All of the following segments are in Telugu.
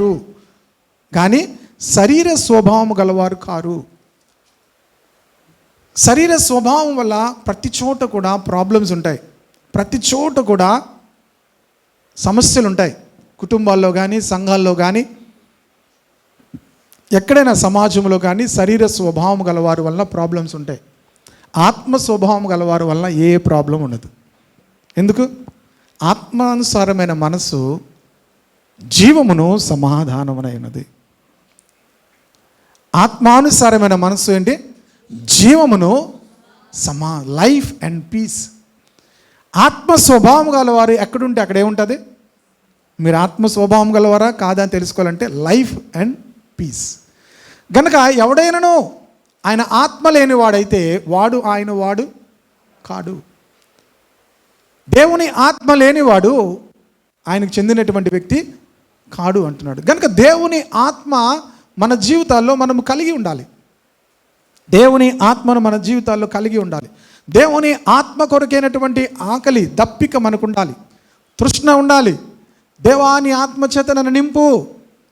ఉంటారు, కానీ శరీర స్వభావం గలవారు కారు. శరీర స్వభావం వల్ల ప్రతి చోట కూడా ప్రాబ్లమ్స్ ఉంటాయి, ప్రతి చోట కూడా సమస్యలు ఉంటాయి. కుటుంబాల్లో కానీ, సంఘాల్లో కానీ, ఎక్కడైనా సమాజంలో కానీ శరీర స్వభావం గలవారి వల్ల ప్రాబ్లమ్స్ ఉంటాయి. ఆత్మ స్వభావం గలవారి వల్ల ఏ ప్రాబ్లం ఉండదు. ఎందుకు? ఆత్మానుసారమైన మనసు జీవమును సమాధానమునైనది. ఆత్మానుసారమైన మనసు ఏంటి? జీవమును లైఫ్ అండ్ పీస్. ఆత్మ స్వభావం గలవారు ఎక్కడుంటే అక్కడ ఏముంటుంది? మీరు ఆత్మ స్వభావం గలవారా కాదా అని తెలుసుకోవాలంటే లైఫ్ అండ్ పీస్. గనక ఎవడైనాను ఆయన ఆత్మ లేనివాడైతే వాడు కాడు. దేవుని ఆత్మ లేనివాడు ఆయనకు చెందినటువంటి వ్యక్తి కాడు అంటున్నాడు. కనుక దేవుని ఆత్మ మన జీవితాల్లో మనము కలిగి ఉండాలి. దేవుని ఆత్మను మన జీవితాల్లో కలిగి ఉండాలి. దేవుని ఆత్మ కొరకైనటువంటి ఆకలి, దప్పిక మనకు ఉండాలి, తృష్ణ ఉండాలి. దేవాని ఆత్మ చేత నన్ను నింపు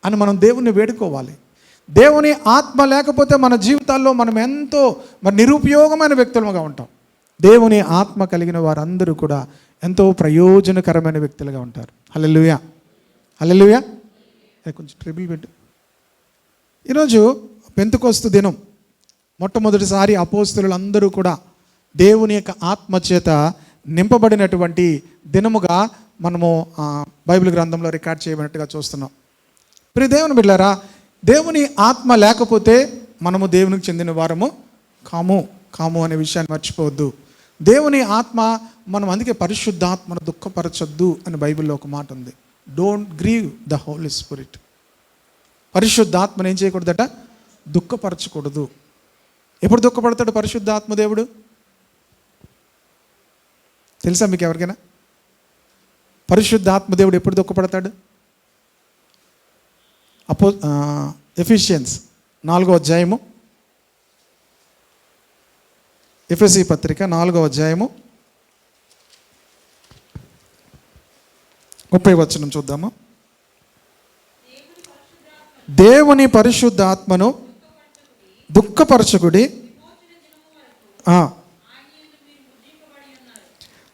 అని మనం దేవుణ్ణి వేడుకోవాలి. దేవుని ఆత్మ లేకపోతే మన జీవితాల్లో మనం ఎంతో నిరుపయోగమైన వ్యక్తులుగా ఉంటాం. దేవుని ఆత్మ కలిగిన వారందరూ కూడా ఎంతో ప్రయోజనకరమైన వ్యక్తులుగా ఉంటారు. హల్లెలూయా, హల్లెలూయా. కొంచెం ట్రిబుల్ పెట్టు. ఈరోజు పెంతెకొస్తు దినం. మొట్టమొదటిసారి అపోస్తలులందరూ కూడా దేవుని యొక్క ఆత్మ చేత నింపబడినటువంటి దినముగా మనము బైబిల్ గ్రంథంలో రికార్డ్ చేయబడినట్టుగా చూస్తున్నాం. ప్రియ దేవుని బిడ్డలారా, దేవుని ఆత్మ లేకపోతే మనము దేవునికి చెందిన వారము కాము అనే విషయాన్ని మర్చిపోవద్దు. దేవుని ఆత్మ మనం అందుకే పరిశుద్ధాత్మను దుఃఖపరచొద్దు అని బైబిల్లో ఒక మాట ఉంది. Don't grieve the Holy Spirit. పరిశుద్ధాత్మను ఏం చేయకూడదట? దుఃఖపరచకూడదు. ఎప్పుడు దుఃఖపడతాడు పరిశుద్ధాత్మ దేవుడు? తెలుసా మీకు ఎవరికైనా? పరిశుద్ధాత్మ దేవుడు ఎప్పుడు దుఃఖపడతాడు? ఎఫెసియన్స్ 4వ అధ్యాయము, ఎఫెసీ పత్రిక 4వ అధ్యాయము 30వ వచనం చూద్దాము. దేవుని పరిశుద్ధాత్మను దుఃఖపరచకుడి.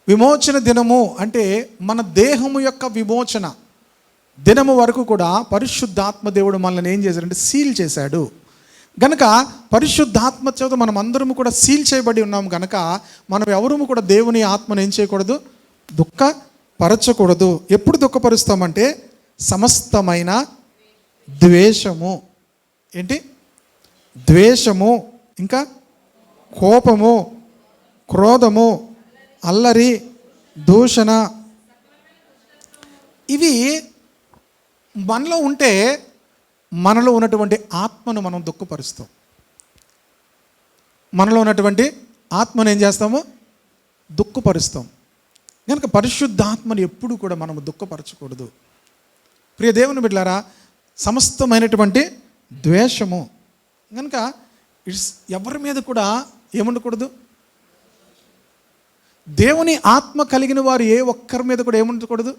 విమోచన దినము అంటే మన దేహము యొక్క విమోచన దినము వరకు కూడా పరిశుద్ధాత్మ దేవుడు మనల్ని ఏం చేశాడంటే సీల్ చేశాడు. గనక పరిశుద్ధాత్మ చేత మనం అందరము కూడా సీల్ చేయబడి ఉన్నాము. గనక మనం ఎవరము కూడా దేవుని ఆత్మను ఏం చేయకూడదు? దుఃఖపరచకూడదు. ఎప్పుడు దుఃఖపరుస్తామంటే సమస్తమైన ద్వేషము, ఏంటి? ద్వేషము, ఇంకా కోపము, క్రోధము, అల్లరి, దూషణ, ఇవి మనలో ఉంటే మనలో ఉన్నటువంటి ఆత్మను మనం దుఃఖపరుస్తాం. మనలో ఉన్నటువంటి ఆత్మను ఏం చేస్తాము? దుఃఖపరుస్తాం. కనుక పరిశుద్ధాత్మను ఎప్పుడు కూడా మనము దుఃఖపరచకూడదు. ప్రియ దేవుని బిడ్డలారా, సమస్తమైనటువంటి ద్వేషము కనుక ఎవరి మీద కూడా ఏముండకూడదు? దేవుని ఆత్మ కలిగిన వారు ఏ ఒక్కరి మీద కూడా ఏముండకూడదు?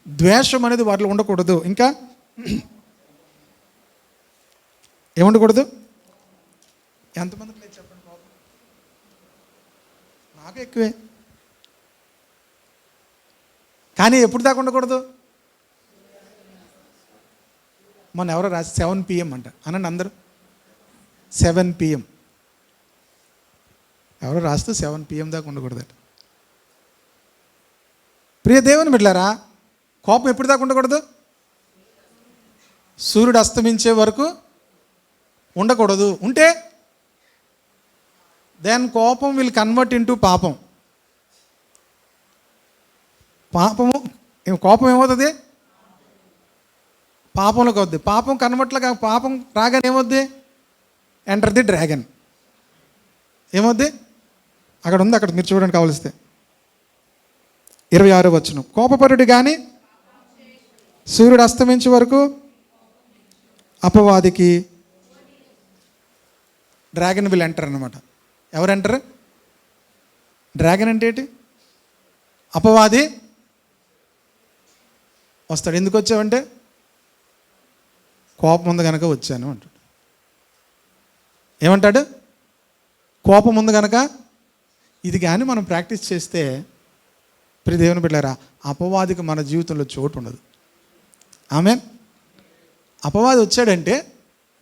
ద్వేషం అనేది వారిలో ఉండకూడదు. ఇంకా ఏముండకూడదు? ఎంతమందికి లేదు చెప్పండి బాబు? నాకు ఎక్కువే. కానీ ఎప్పుడు దాకా ఉండకూడదు? మొన్న ఎవరో రాసి 7 PM అంట. అనండి అందరూ 7 PM. ఎవరో రాస్తే 7 PM దాకా ఉండకూడదట. ప్రియ దేవుని బిడ్డలారా, కోపం ఎప్పుడు దాకా ఉండకూడదు? సూర్యుడు అస్తమించే వరకు ఉండకూడదు. ఉంటే దెన్ కోపం విల్ కన్వర్ట్ ఇంటూ పాపం. కోపం ఏమవుతుంది? పాపంలోకి వద్ది. పాపం కన్వర్ట్లుగా పాపం రాగానే ఏమవుద్ది? Enter the dragon. ఏమవుద్ది? అక్కడ ఉంది, అక్కడ మీరు చూడండి కావలిస్తే 26వ వచనం. కోపపరుడు కానీ సూర్యుడు అస్తమించే వరకు అపవాదికి డ్రాగన్ విల్ ఎంటర్ అన్నమాట. ఎవరు ఎంటర్? డ్రాగన్ అంటే ఏంటి? అపవాది వస్తాడు. ఎందుకు వచ్చావంటే కోపం ఉంది కనుక వచ్చాను అంటాడు. ఏమంటాడు? కోపం ఉంది కనుక. ఇది కానీ మనం ప్రాక్టీస్ చేస్తే ప్రియ దేవుని బిడ్డలారా, అపవాదికి మన జీవితంలో చోటు ఉండదు. ఆమేన్. అపవాది వచ్చాడంటే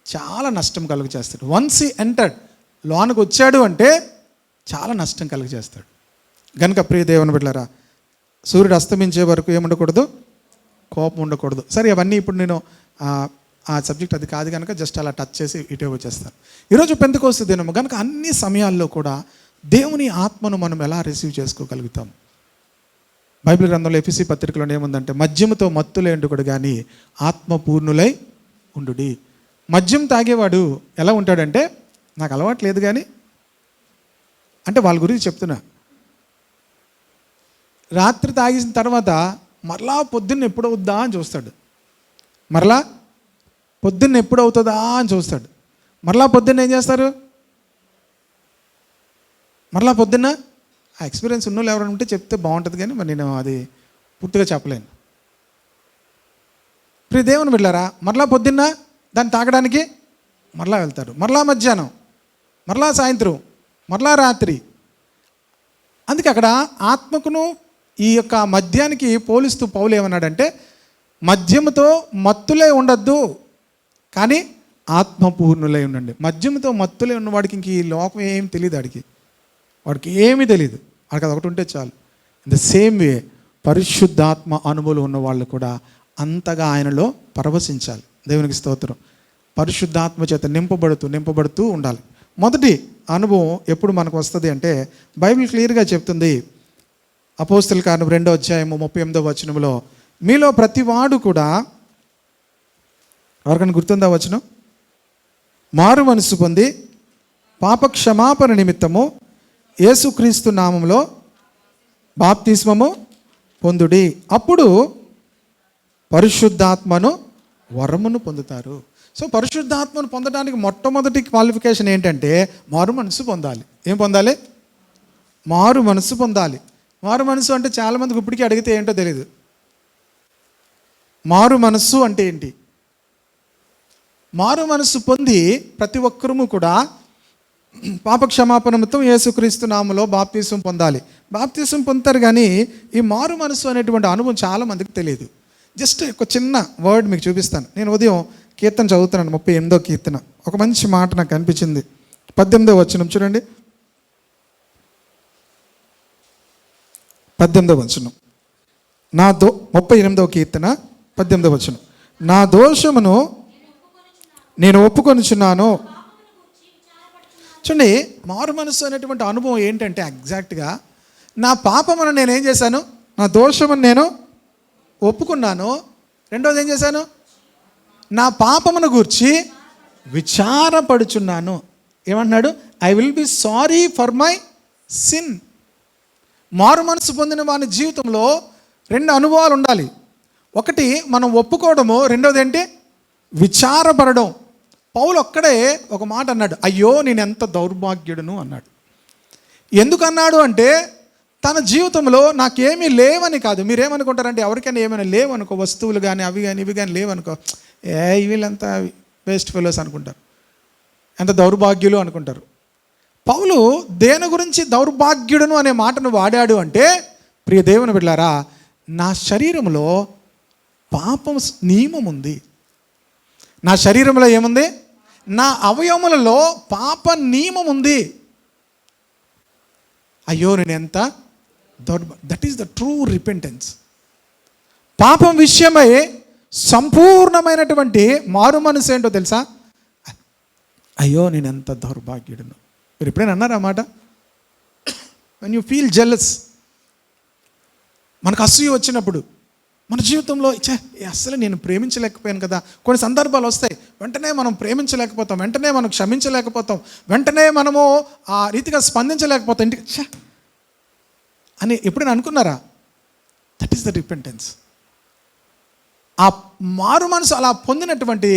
చాలా నష్టం కలుగు చేస్తాడు. వన్స్ హీ ఎంటర్డ్, లోనికి వచ్చాడు అంటే చాలా నష్టం కలుగు చేస్తాడు. కనుక ప్రియ దేవుని బిడ్డలారా, సూర్యుడు అస్తమించే వరకు ఏముండకూడదు? కోపం ఉండకూడదు. సరే, అవన్నీ ఇప్పుడు నేను ఆ సబ్జెక్ట్ అది కాదు కనుక జస్ట్ అలా టచ్ చేసి ఇటే వచ్చేస్తాను. ఈరోజు పెంతెకోస్తు దినము కనుక అన్ని సమయాల్లో కూడా దేవుని ఆత్మను మనం ఎలా రిసీవ్ చేసుకోగలుగుతాం? బైబిల్ గ్రంథంలో ఎఫెసీ పత్రికలో ఏముందంటే, మద్యముతో మత్తులేండుకుడు కానీ ఆత్మపూర్ణులై ఉండుడి. మద్యం తాగేవాడు ఎలా ఉంటాడంటే, నాకు అలవాటు లేదు కానీ, అంటే వాళ్ళ గురించి చెప్తున్నా, రాత్రి తాగేసిన తర్వాత మరలా పొద్దున్న ఎప్పుడవుద్దా అని చూస్తాడు. మరలా పొద్దున్న ఎప్పుడవుతుందా అని చూస్తాడు. మరలా పొద్దున్న ఏం చేస్తారు? మరలా పొద్దున్న ఆ ఎక్స్పీరియన్స్ ఉన్నోళ్ళు ఎవరైనా ఉంటే చెప్తే బాగుంటుంది, కానీ మరి నేను అది పూర్తిగా చెప్పలేను. ప్రియ దేవుని బిడ్డలారా, మరలా పొద్దున్న దాన్ని తాగడానికి మరలా వెళ్తారు. మరలా మధ్యాహ్నం, మరలా సాయంత్రం, మరలా రాత్రి. అందుకే అక్కడ ఆత్మకును ఈ యొక్క మద్యానికి పోలిస్తూ పౌలు ఏమన్నాడంటే, మద్యముతో మత్తులై ఉండద్దు కానీ ఆత్మపూర్ణులై ఉండండి. మద్యముతో మత్తులై ఉన్నవాడికి ఇంక ఈ లోకం ఏం తెలియదు, వాడికి ఏమీ తెలియదు. వాడికి అది ఒకటి ఉంటే చాలు. ఇన్ ద సేమ్ వే పరిశుద్ధాత్మ అనుభవం ఉన్న వాళ్ళు కూడా అంతగా ఆయనలో పరవశించాలి. దేవునికి స్తోత్రం. పరిశుద్ధాత్మ చేత నింపబడుతూ ఉండాలి. మొదటి అనుభవం ఎప్పుడు మనకు వస్తుంది అంటే, బైబిల్ క్లియర్గా చెప్తుంది. అపోస్తల కార్యం 2వ అధ్యాయము 38వ వచనంలో, మీలో ప్రతివాడు కూడా, ఎవరికైనా గుర్తుందా వచనం? మారు మనసు పొంది పాప క్షమాపణ నిమిత్తము యేసుక్రీస్తు నామములో బాప్తిస్మము పొందుడి, అప్పుడు పరిశుద్ధాత్మను వరమును పొందుతారు. సో పరిశుద్ధాత్మను పొందడానికి మొట్టమొదటి క్వాలిఫికేషన్ ఏంటంటే, మారు మనసు పొందాలి. ఏం పొందాలి? మారు మనసు పొందాలి. మారు మనసు అంటే చాలామందికి ఇప్పటికీ అడిగితే ఏంటో తెలియదు. మారు మనస్సు అంటే ఏంటి? మారు మనస్సు పొంది ప్రతి ఒక్కరూ కూడా పాపక్షమాపణ నిమిత్తం యేసుక్రీస్తు నామములో బాప్తిసం పొందాలి. బాప్తిసం పొందుతారు, కానీ ఈ మారు మనస్సు అనేటువంటి అనుభవం చాలామందికి తెలియదు. జస్ట్ ఒక చిన్న వర్డ్ మీకు చూపిస్తాను. నేను ఉదయం కీర్తన చదువుతున్నాను, 38వ కీర్తన. ఒక మంచి మాట నాకు అనిపించింది. 18వ వచనం చూడండి. 18వ వచనం, 38వ కీర్తన 18వ వచనం, నా దోషమును నేను ఒప్పుకొనుచున్నాను. చూడండి, మారు మనసు అనేటువంటి అనుభవం ఏంటంటే ఎగ్జాక్ట్గా నా పాపమును నేనేం చేశాను? నా దోషమును నేను ఒప్పుకున్నాను. రెండోది ఏం చేశాను? నా పాపమును గూర్చి విచారపడుచున్నాను. ఏమంటున్నాడు? I will be sorry for my sin. మారు మనసు పొందిన వాని జీవితంలో 2 అనుభవాలు ఉండాలి. ఒకటి మనం ఒప్పుకోవడము, రెండోది ఏంటి? విచారపడడం. పౌలు ఒక్కడే ఒక మాట అన్నాడు, అయ్యో నేను ఎంత దౌర్భాగ్యుడును అన్నాడు. ఎందుకన్నాడు అంటే, తన జీవితంలో నాకేమీ లేవని కాదు. మీరేమనుకుంటారంటే, ఎవరికైనా ఏమైనా లేవనుకో, వస్తువులు కానీ అవి కానీ ఇవి కానీ లేవనుకో, వీళ్ళంతా వేస్ట్ ఫెలోస్ అనుకుంటారు, ఎంత దౌర్భాగ్యులు అనుకుంటారు. పౌలు దేని గురించి దౌర్భాగ్యుడును అనే మాటను వాడాడు అంటే, ప్రియ దేవుని బిడ్డలారా, నా శరీరంలో పాపం నియమం ఉంది. నా శరీరంలో ఏముంది? నా అవయవములలో పాప నియమం ఉంది. అయ్యో నేను ఎంత that is the true repentance. పాపం విషయమై సంపూర్ణమైనటువంటి మారు మనసు ఏంటో తెలుసా? అయ్యో నేను ఎంత దౌర్భాగ్యుడును. మీరు ఎప్పుడైనా అన్నారా మాట? వెన్ యూ ఫీల్ జెలస్, మనకు అసూయ వచ్చినప్పుడు, మన జీవితంలో అసలు నేను ప్రేమించలేకపోయాను కదా. కొన్ని సందర్భాలు వస్తాయి, వెంటనే మనం ప్రేమించలేకపోతాం, వెంటనే మనం క్షమించలేకపోతాం, వెంటనే మనము ఆ రీతిగా స్పందించలేకపోతాం ఇంటికి అని ఎప్పుడైనా అనుకున్నారా? That is the repentance. ఆ మారు మనసు అలా పొందినటువంటి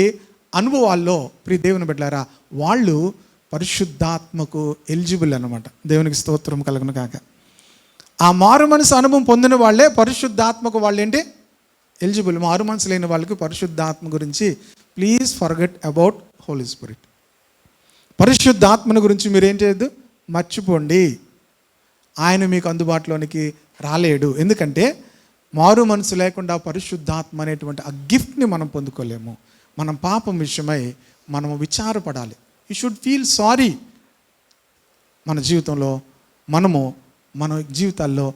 అనుభవాల్లో ప్రియ దేవుని బిడ్డలారా, వాళ్ళు పరిశుద్ధాత్మకు ఎలిజిబుల్ అన్నమాట. దేవునికి స్తోత్రం కలుగును కాక. ఆ మారు మనసు అనుభవం పొందిన వాళ్ళే పరిశుద్ధాత్మకు వాళ్ళు ఏంటి? ఎలిజిబుల్. మారు మనసు లేని వాళ్ళకి పరిశుద్ధాత్మ గురించి please forget about Holy Spirit. పరిశుద్ధాత్మను గురించి మీరు ఏం చేయొద్దు, మర్చిపోండి. ఆయన మీకు అందుబాటులోనికి రాలేడు. ఎందుకంటే మారు మనసు లేకుండా పరిశుద్ధాత్మ అనేటువంటి ఆ గిఫ్ట్ని మనం పొందుకోలేము. మనం పాపం విషయమై మనము విచారపడాలి. You should feel sorry. మన జీవితంలో మన జీవితాల్లో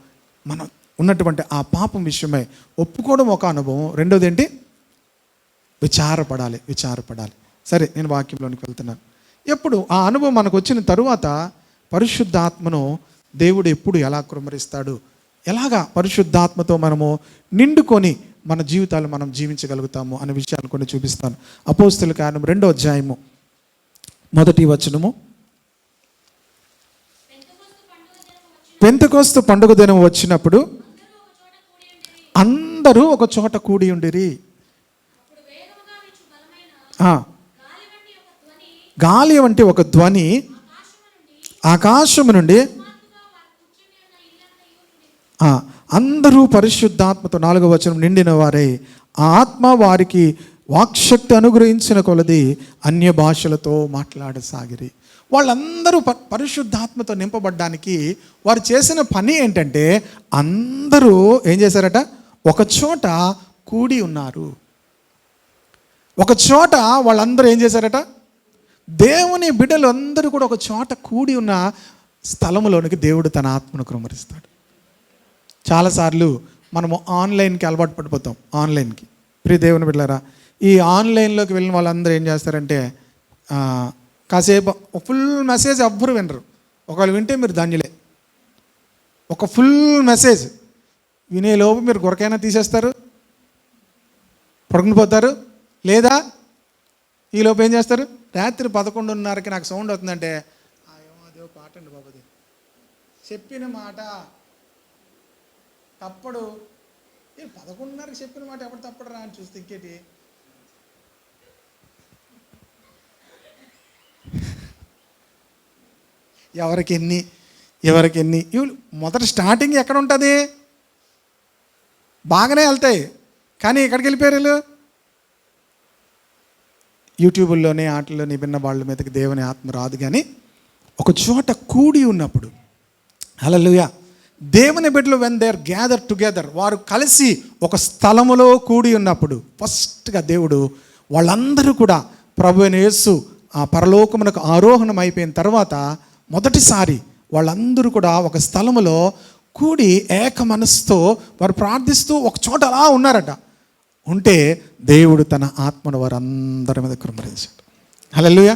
మనం ఉన్నటువంటి ఆ పాపం విషయమై ఒప్పుకోవడం ఒక అనుభవం. రెండోది ఏంటి? విచారపడాలి. సరే, నేను వాక్యంలోనికి వెళ్తున్నాను. ఎప్పుడు ఆ అనుభవం మనకు వచ్చిన తరువాత పరిశుద్ధాత్మను దేవుడు ఎప్పుడు ఎలా కుమ్మరిస్తాడు, ఎలాగా పరిశుద్ధాత్మతో మనము నిండుకొని మన జీవితాలు మనం జీవించగలుగుతాము అనే విషయాలు కొన్ని చూపిస్తాను. అపోస్తలుల కార్యం 2వ అధ్యాయము 1వ వచనము. పెంతెకొస్తు పండుగ దినం వచ్చినప్పుడు అందరూ ఒక చోట కూడి ఉండిరి. గాలి వంటి ఒక ధ్వని ఆకాశము నుండి, అందరూ పరిశుద్ధాత్మతో 4వ వచనం నిండిన వారై ఆ ఆత్మ వారికి వాక్శక్తి అనుగ్రహించిన కొలది అన్య భాషలతో మాట్లాడసాగిరి. వాళ్ళందరూ పరిశుద్ధాత్మతో నింపబడ్డానికి వారు చేసిన పని ఏంటంటే అందరూ ఏం చేశారట? ఒక చోట కూడి ఉన్నారు. ఒక చోట వాళ్ళందరూ ఏం చేశారట? దేవుని బిడ్డలు అందరూ కూడా ఒక చోట కూడి ఉన్న స్థలంలోనికి దేవుడు తన ఆత్మను కుమ్మరిస్తాడు. చాలాసార్లు మనము ఆన్లైన్కి అలవాటు పడిపోతాం. ఆన్లైన్కి ప్రియ దేవుని బిడ్డలారా, ఈ ఆన్లైన్లోకి వెళ్ళిన వాళ్ళందరూ ఏం చేస్తారంటే కాసేపు ఫుల్ మెసేజ్ ఎవ్వరు వినరు. ఒకవేళ వింటే మీరు ధన్యులే. ఒక ఫుల్ మెసేజ్ వినేలోపు మీరు గురకైనా తీసేస్తారు, పడుకుని పోతారు. లేదా ఈలోపు ఏం చేస్తారు? రాత్రి 11:30కి నాకు సౌండ్ అవుతుందంటే అదే పాట అండి బాబుది, చెప్పిన మాట తప్పడు. 11:30కి చెప్పిన మాట ఎప్పుడు తప్పడు రా అని చూస్తే ఇంకేటి. ఎవరికి ఎన్ని ఇవి మొదటి స్టార్టింగ్ ఎక్కడ ఉంటుంది? బాగానే వెళ్తాయి, కానీ ఎక్కడికి వెళ్ళిపోయారు వీళ్ళు? యూట్యూబ్లోనే ఆటల్లోనే విన్న వాళ్ళ మీదకి దేవుని ఆత్మ రాదు. కానీ ఒక చోట కూడి ఉన్నప్పుడు, హల్లెలూయా, దేవుని బిడ్డలు when they are gather together, వారు కలిసి ఒక స్థలములో కూడి ఉన్నప్పుడు ఫస్ట్గా దేవుడు వాళ్ళందరూ కూడా ప్రభు అయిన యేసు ఆ పరలోకమునకు ఆరోహణం అయిపోయిన తర్వాత మొదటిసారి వాళ్ళందరూ కూడా ఒక స్థలములో కూడి ఏక మనసుతో వారు ప్రార్థిస్తూ ఒక చోట అలా ఉన్నారట. ఉంటే దేవుడు తన ఆత్మను వారందరి మీద కుమ్మరించాడు. హల్లెలూయా.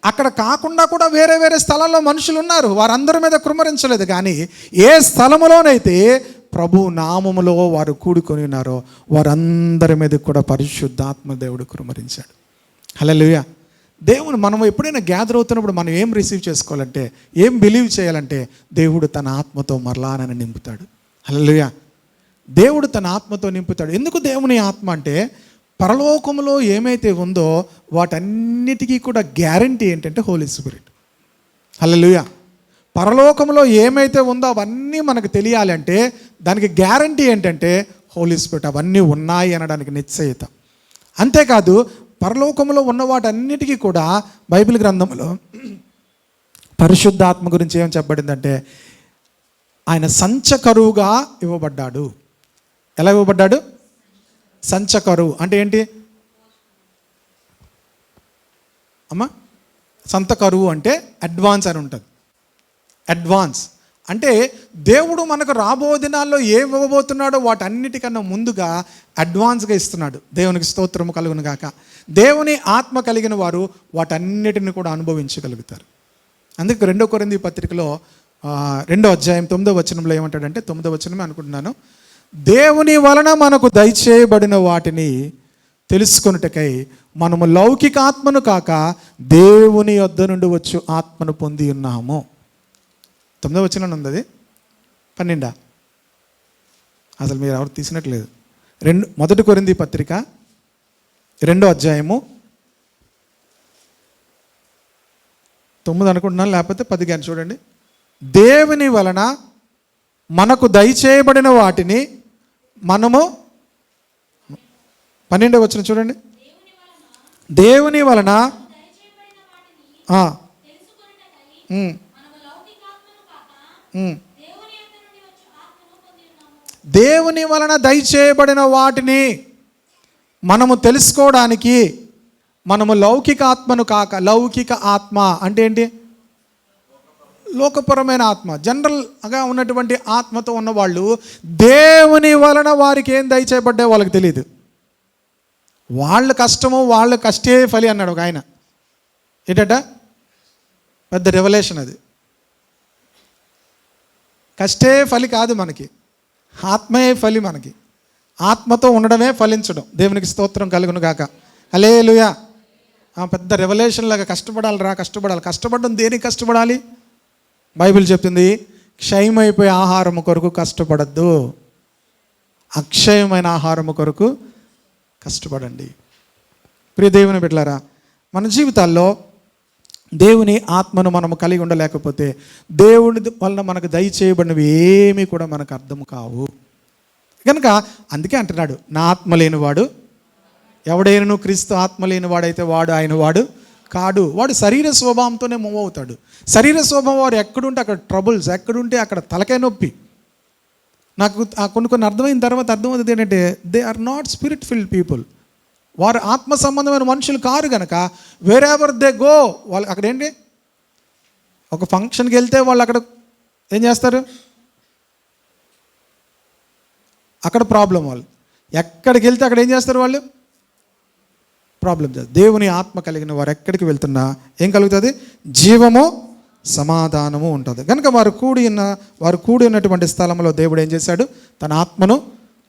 అక్కడ కాకుండా కూడా వేరే వేరే స్థలాల్లో మనుషులు ఉన్నారు, వారందరి మీద కుమ్మరించలేదు. కానీ ఏ స్థలములోనైతే ప్రభు నామములో వారు కూడుకొని ఉన్నారో వారందరి మీద కూడా పరిశుద్ధాత్మ దేవుడు కుమ్మరించాడు. హల్లెలూయా. దేవుని మనం ఎప్పుడైనా గ్యాదర్ అవుతున్నప్పుడు మనం ఏం రిసీవ్ చేసుకోవాలంటే, ఏం బిలీవ్ చేయాలంటే, దేవుడు తన ఆత్మతో మరలా నన్ను నింపుతాడు. హల్లెలూయా. దేవుడు తన ఆత్మతో నింపుతాడు. ఎందుకు దేవుని ఆత్మ అంటే, పరలోకంలో ఏమైతే ఉందో వాటన్నిటికీ కూడా గ్యారంటీ ఏంటంటే హోలీ స్పిరిట్. హల్లెలూయా. పరలోకంలో ఏమైతే ఉందో అవన్నీ మనకు తెలియాలి అంటే దానికి గ్యారంటీ ఏంటంటే హోలీ స్పిరిట్. అవన్నీ ఉన్నాయి అనడానికి నిశ్చయిత. అంతేకాదు, పరలోకంలో ఉన్న వాటన్నిటికీ కూడా బైబిల్ గ్రంథంలో పరిశుద్ధాత్మ గురించి ఏం చెప్పబడిందంటే, ఆయన సంచకరువుగా ఇవ్వబడ్డాడు. ఎలా ఇవ్వబడ్డాడు? సంచకరువు అంటే ఏంటి అమ్మా? సంతకరువు అంటే అడ్వాన్స్ అని ఉంటుంది. అడ్వాన్స్ అంటే దేవుడు మనకు రాబో దినాల్లో ఏం ఇవ్వబోతున్నాడో వాటన్నిటికన్నా ముందుగా అడ్వాన్స్గా ఇస్తున్నాడు. దేవునికి స్తోత్రము కలుగును గాక. దేవుని ఆత్మ కలిగిన వారు వాటన్నిటిని కూడా అనుభవించగలుగుతారు. అందుకే 2 కొరింథీ పత్రికలో 2వ అధ్యాయం 9వ వచనంలో ఏమంటాడంటే, 9వ వచనమే అనుకుంటున్నాను, దేవుని వలన మనకు దయచేయబడిన వాటిని తెలుసుకొనుటకై మనము లౌకిక ఆత్మను కాక దేవుని యొద్ద నుండి వచ్చు ఆత్మను పొంది ఉన్నాము. 9వ వచనం ఉంది, అది 12. అసలు మీరు ఎవరు తీసినట్లేదు. 1 కొరింథీ పత్రిక 2వ అధ్యాయము 9 అనుకుంటున్నాను, లేకపోతే 10 కానీ చూడండి. దేవుని వలన మనకు దయచేయబడిన వాటిని మనము 12వ వచనం చూడండి. దేవుని వలన ఆ, దేవుని వలన దయచేయబడిన వాటిని మనము తెలుసుకోవడానికి మనము లౌకిక ఆత్మను కాక, లౌకిక ఆత్మ అంటే ఏంటి? లోకపరమైన ఆత్మ, జనరల్గా ఉన్నటువంటి ఆత్మతో ఉన్నవాళ్ళు దేవుని వలన వారికి ఏం దయచేయబడ్డా వాళ్ళకి తెలియదు. వాళ్ళ కష్టము వాళ్ళ కష్టే ఫలి అన్నాడు ఒక ఆయన. ఏంటట? పెద్ద రెవల్యూషన్ అది. కష్టే ఫలి కాదు మనకి, ఆత్మయే ఫలి మనకి. ఆత్మతో ఉండడమే ఫలించడం. దేవునికి స్తోత్రం కలుగును గాక. హల్లెలూయా. పెద్ద రెవల్యూషన్ లాగా కష్టపడాలి. కష్టపడడం దేనికి కష్టపడాలి? బైబిల్ చెప్తుంది, క్షయమైపోయే ఆహారము కొరకు కష్టపడద్దు, అక్షయమైన ఆహారము కొరకు కష్టపడండి. ప్రియ దేవుని బిడ్డలారా, మన జీవితాల్లో దేవుని ఆత్మను మనము కలిగి ఉండలేకపోతే దేవుని వలన మనకు దయచేయబడినవి ఏమీ కూడా మనకు అర్థం కావు. కనుక అందుకే అంటున్నాడు, నా ఆత్మ లేనివాడు ఎవడైనా క్రీస్తు ఆత్మ లేనివాడైతే వాడు ఆయన వాడు కాడు. వాడు శరీర స్వభావంతోనే మూవ్ అవుతాడు. శరీర స్వభావం వాడు ఎక్కడుంటే అక్కడ ట్రబుల్స్, ఎక్కడుంటే అక్కడ తలకాయ నొప్పి. నాకు కొన్ని అర్థమైన తర్వాత అర్థమవుతుంది ఏంటంటే, they are not spirit filled people. వారు ఆత్మ సంబంధమైన మనుషులు కారు కనుక వేర్ ఎవర్ దే గో, వాళ్ళు అక్కడ ఏంటి, ఒక ఫంక్షన్కి వెళ్తే వాళ్ళు అక్కడ ఏం చేస్తారు? అక్కడ ప్రాబ్లం. వాళ్ళు ఎక్కడికి వెళ్తే అక్కడ ఏం చేస్తారు? వాళ్ళు ప్రాబ్లం చేస్తారు. దేవుని ఆత్మ కలిగిన వారు ఎక్కడికి వెళ్తున్నా ఏం కలుగుతుంది? జీవము, సమాధానము ఉంటుంది. కనుక వారు కూడి ఉన్నటువంటి స్థలంలో దేవుడు ఏం చేశాడు? తన ఆత్మను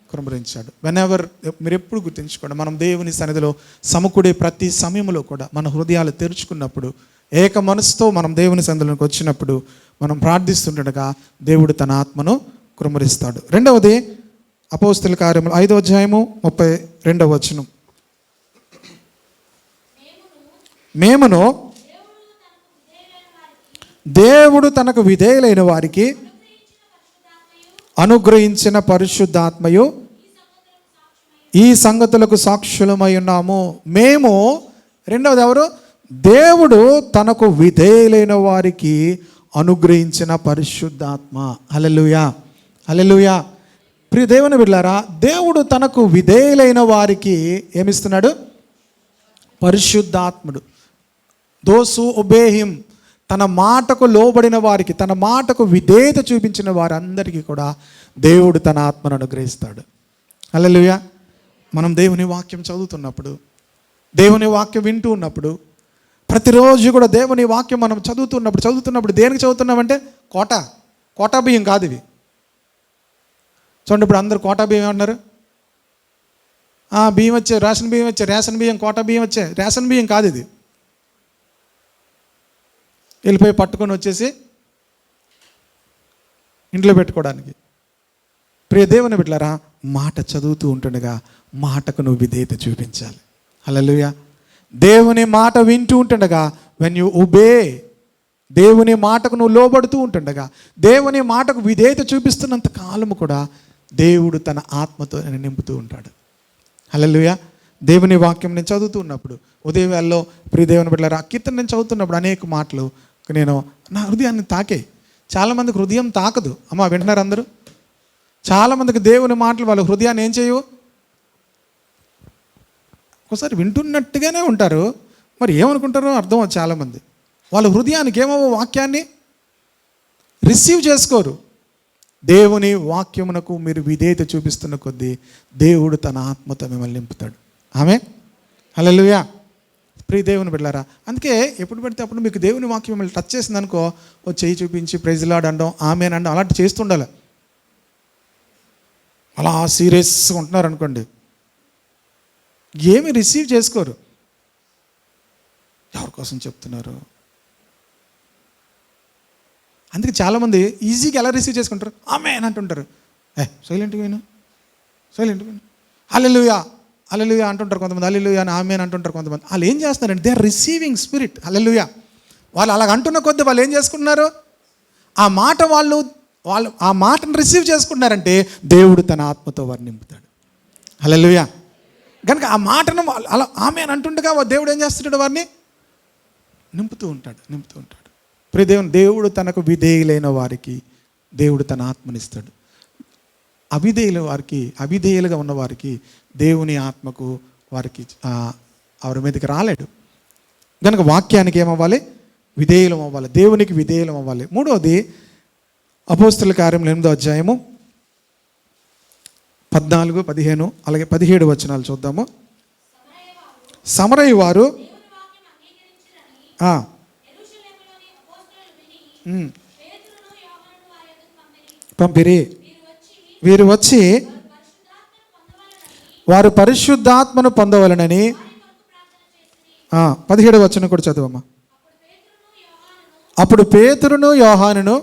కుమ్మరించాడు. వెనెవర్, మీరు ఎప్పుడు గుర్తుంచుకోండి, మనం దేవుని సన్నిధిలో సమకూడే ప్రతి సమయంలో కూడా మన హృదయాలు తెరుచుకున్నప్పుడు, ఏక మనసుతో మనం దేవుని సన్నిధిలోకి వచ్చినప్పుడు, మనం ప్రార్థిస్తుండగా దేవుడు తన ఆత్మను కుమ్మరిస్తాడు. రెండవది అపోస్తల కార్యములు 5వ అధ్యాయము 32వ వచనం. మేమును దేవుడు తనకు విధేయులైన వారికి అనుగ్రహించిన పరిశుద్ధాత్మయు ఈ సంగతులకు సాక్షులమై ఉన్నాము. మేము, రెండవది ఎవరు? దేవుడు తనకు విధేయులైన వారికి అనుగ్రహించిన పరిశుద్ధాత్మ. హల్లెలూయా, హల్లెలూయా. ప్రియ దేవుని బిడ్డలారా, దేవుడు తనకు విధేయులైన వారికి ఏమిస్తున్నాడు? పరిశుద్ధాత్ముడు. దోస్ హూ ఒబే హిమ్, తన మాటకు లోబడిన వారికి, తన మాటకు విధేయత చూపించిన వారందరికీ కూడా దేవుడు తన ఆత్మను అనుగ్రహిస్తాడు. హల్లెలూయా. మనం దేవుని వాక్యం చదువుతున్నప్పుడు, దేవుని వాక్యం వింటూ ఉన్నప్పుడు, ప్రతిరోజు కూడా దేవుని వాక్యం మనం చదువుతున్నప్పుడు దేనికి చదువుతున్నామంటే కోటా బియ్యం కాదు ఇవి. చూడండి, ఇప్పుడు అందరు కోటా బియ్యం ఏమన్నారు? బియ్యం వచ్చే, రేషన్ బియ్యం వచ్చే, రేషన్ బియ్యం, కోటా బియ్యం వచ్చే. రేషన్ బియ్యం కాదు ఇది. వెళ్ళిపోయి పట్టుకొని వచ్చేసి ఇంట్లో పెట్టుకోవడానికి. ప్రియ దేవుని బిడ్డలారా, మాట చదువుతూ ఉంటుండగా మాటకు నువ్వు విధేయత చూపించాలి. హల్లెలూయా. దేవుని మాట వింటూ ఉంటుండగా, వెన్ యూ ఒబే, దేవుని మాటకు నువ్వు లోబడుతూ ఉంటుండగా, దేవుని మాటకు విధేయత చూపిస్తున్నంత కాలము కూడా దేవుడు తన ఆత్మతో నింపుతూ ఉంటాడు. హల్లెలూయా. దేవుని వాక్యం నేను చదువుతూ ఉన్నప్పుడు, ఉదయం వేళలో ప్రియ దేవుని బిడ్డలారా, కీర్తన నేను చదువుతున్నప్పుడు అనేక మాటలు నేను నా హృదయాన్ని తాకే. చాలామందికి హృదయం తాకదు. అమ్మ వింటున్నారు అందరూ? చాలామందికి దేవుని మాటలు వాళ్ళ హృదయాన్ని ఏం చేయవు. ఒకసారి వింటున్నట్టుగానే ఉంటారు, మరి ఏమనుకుంటారో అర్థం. చాలామంది వాళ్ళ హృదయానికి ఏమో వాక్యాన్ని రిసీవ్ చేసుకోరు. దేవుని వాక్యమునకు మీరు విధేయత చూపిస్తున్న కొద్దీ దేవుడు తన ఆత్మతో మిమ్మల్ని నింపుతాడు. ఆమె హల్లెలూయా. ప్రియ దేవుని బిడ్డలారా, అందుకే ఎప్పుడు పెడితే అప్పుడు మీకు దేవుని వాక్యం మిమ్మల్ని టచ్ చేసింది అనుకో, ఓ చెయ్యి చూపించి ప్రైజ్ లార్డ్ అనడం, ఆమెన్ అనడం, అలాంటి చేస్తుండాలి. అలా సీరియస్గా ఉంటున్నారు అనుకోండి, ఏమి రిసీవ్ చేసుకోరు. ఎవరి కోసం చెప్తున్నారు? అందుకే చాలామంది ఈజీగా ఎలా రిసీవ్ చేసుకుంటారు? ఆమెన్ అంటుంటారు. సైలెంట్గా విను హల్లెలూయా హల్లెలూయా అంటుంటారు కొంతమంది, హల్లెలూయా అని ఆమెన్ అంటుంటారు కొంతమంది. వాళ్ళు ఏం చేస్తున్నారంటే దే ఆర్ రిసీవింగ్ స్పిరిట్. హల్లెలూయా. వాళ్ళు అలాగ అంటున్న కొద్దీ వాళ్ళు ఏం చేసుకుంటున్నారు? ఆ మాట వాళ్ళు ఆ మాటను రిసీవ్ చేసుకుంటున్నారంటే దేవుడు తన ఆత్మతో వారిని నింపుతాడు. హల్లెలూయా. కనుక ఆ మాటను అలా ఆమె అని అంటుండగా దేవుడు ఏం చేస్తున్నాడు? వారిని నింపుతూ ఉంటాడు. దేవుడు తనకు విధేయులైన వారికి దేవుడు తన ఆత్మనిస్తాడు. అవిధేయులుగా ఉన్న వారికి దేవుని ఆత్మకు వారికి వారి మీదకి రాలేడు. కనుక వాక్యానికి ఏమవ్వాలి? విధేయులం అవ్వాలి, దేవునికి విధేయులం అవ్వాలి. మూడవది అపోస్తల కార్యములు 8వ అధ్యాయము 14, 15 అలాగే 17 వచనాలు చూద్దాము. సమరయ వారు పంపిరి, వీరు వచ్చి వారు పరిశుద్ధాత్మను పొందవలనని 17 వచనం కూడా చదువమ్మా. అప్పుడు పేతురును యోహానును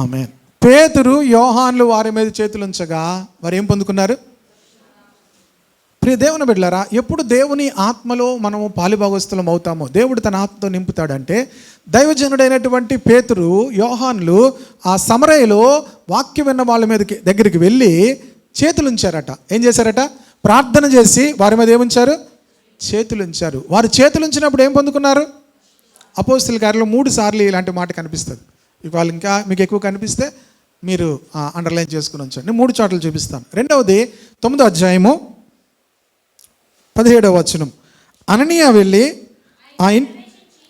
ఆమేన్. పేతురు యోహానులు వారి మీద చేతులుంచగా వారు ఏం పొందుకున్నారు? ప్రియ దేవుని బిడ్డలారా, ఎప్పుడు దేవుని ఆత్మలో మనము పాలుభాగస్తులం అవుతామో, దేవుడు తన ఆత్మతో నింపుతాడంటే, దైవజనుడైనటువంటి పేతురు యోహానులు ఆ సమరయలో వాక్యం విన్న వాళ్ళ దగ్గరికి వెళ్ళి చేతులుంచారట. ఏం చేశారట? ప్రార్థన చేసి వారి మీద ఏముంచారు? చేతులుంచారు. వారు చేతులుంచినప్పుడు ఏం పొందుకున్నారు? అపోస్తల కార్యంలో 3 సార్లు ఇలాంటి మాట కనిపిస్తుంది. ఇవాళ ఇంకా మీకు ఎక్కువ కనిపిస్తే మీరు అండర్లైన్ చేసుకుని ఉంచండి. 3 చోట్ల చూపిస్తాను. రెండవది 9వ అధ్యాయము 17వ వచనం. అననీయ వెళ్ళి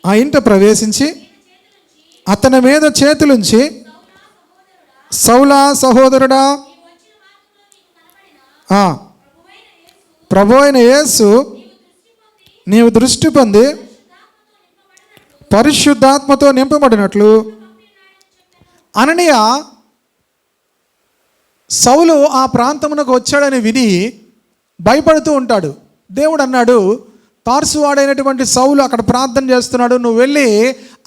ఆ ఇంట ప్రవేశించి అతని మీద చేతులుంచి, సౌలా సహోదరుడా, ప్రభు అయిన యేసు నీవు దృష్టి పొంది పరిశుద్ధాత్మతో నింపబడినట్లు. అననీయ సౌలు ఆ ప్రాంతమునకు వచ్చాడని విని భయపడుతూ ఉంటాడు. దేవుడు అన్నాడు, తార్సువాడైనటువంటి సౌలు అక్కడ ప్రార్థన చేస్తున్నాడు, నువ్వు వెళ్ళి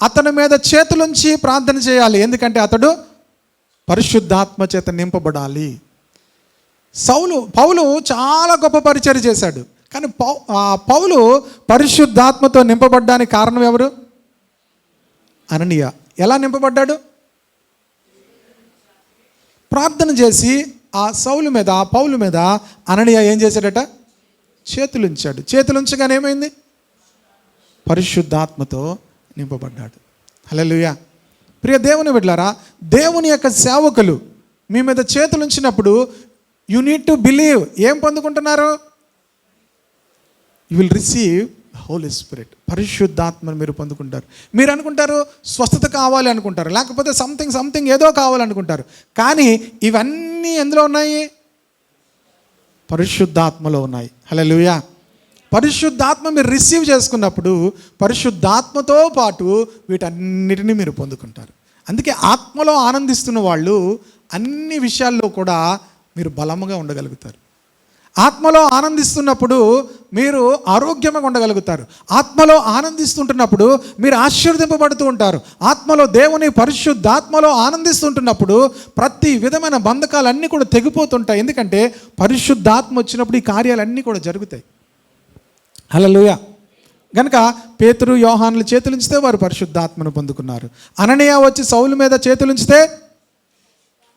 అతని మీద చేతులుంచి ప్రార్థన చేయాలి, ఎందుకంటే అతడు పరిశుద్ధాత్మ చేత నింపబడాలి. పౌలు చాలా గొప్ప పరిచర్య చేశాడు, కానీ పౌలు పరిశుద్ధాత్మతో నింపబడ్డానికి కారణం ఎవరు? అననీయ. ఎలా నింపబడ్డాడు? ప్రార్థన చేసి ఆ పౌలు మీద అననీయ ఏం చేశాడట? చేతులుంచాడు. చేతులుంచగానే ఏమైంది? పరిశుద్ధాత్మతో నింపబడ్డాడు. హల్లెలూయా. ప్రియ దేవుని బిడ్డలారా, దేవుని యొక్క సేవకులు మీ మీద చేతులుంచినప్పుడు యు నీడ్ టు బిలీవ్. ఏం పొందుకుంటున్నారు? You will receive Holy Spirit. పరిశుద్ధాత్మను మీరు పొందుకుంటారు. మీరు అనుకుంటారు స్వస్థత కావాలి అనుకుంటారు, లేకపోతే సంథింగ్ ఏదో కావాలనుకుంటారు. కానీ ఇవన్నీ ఎందులో ఉన్నాయి? పరిశుద్ధాత్మలో ఉన్నాయి. హల్లెలూయా. పరిశుద్ధాత్మ మీరు రిసీవ్ చేసుకున్నప్పుడు పరిశుద్ధాత్మతో పాటు వీటన్నిటిని మీరు పొందుకుంటారు. అందుకే ఆత్మలో ఆనందిస్తున్న వాళ్ళు అన్ని విషయాల్లో కూడా మీరు బలంగా ఉండగలుగుతారు. ఆత్మలో ఆనందిస్తున్నప్పుడు మీరు ఆరోగ్యంగా ఉండగలుగుతారు. ఆత్మలో ఆనందిస్తుంటున్నప్పుడు మీరు ఆశీర్వదింపబడుతూ ఉంటారు. ఆత్మలో దేవుని పరిశుద్ధాత్మలో ఆనందిస్తుంటున్నప్పుడు ప్రతి విధమైన బంధకాలన్నీ కూడా తెగిపోతుంటాయి. ఎందుకంటే పరిశుద్ధాత్మ వచ్చినప్పుడు ఈ కార్యాలన్నీ కూడా జరుగుతాయి. హల్లెలూయా. గనుక పేతురు యోహానులు చేతులుంచితే వారు పరిశుద్ధాత్మను పొందుకున్నారు. అననీయ వచ్చి సౌలు మీద చేతులుంచితే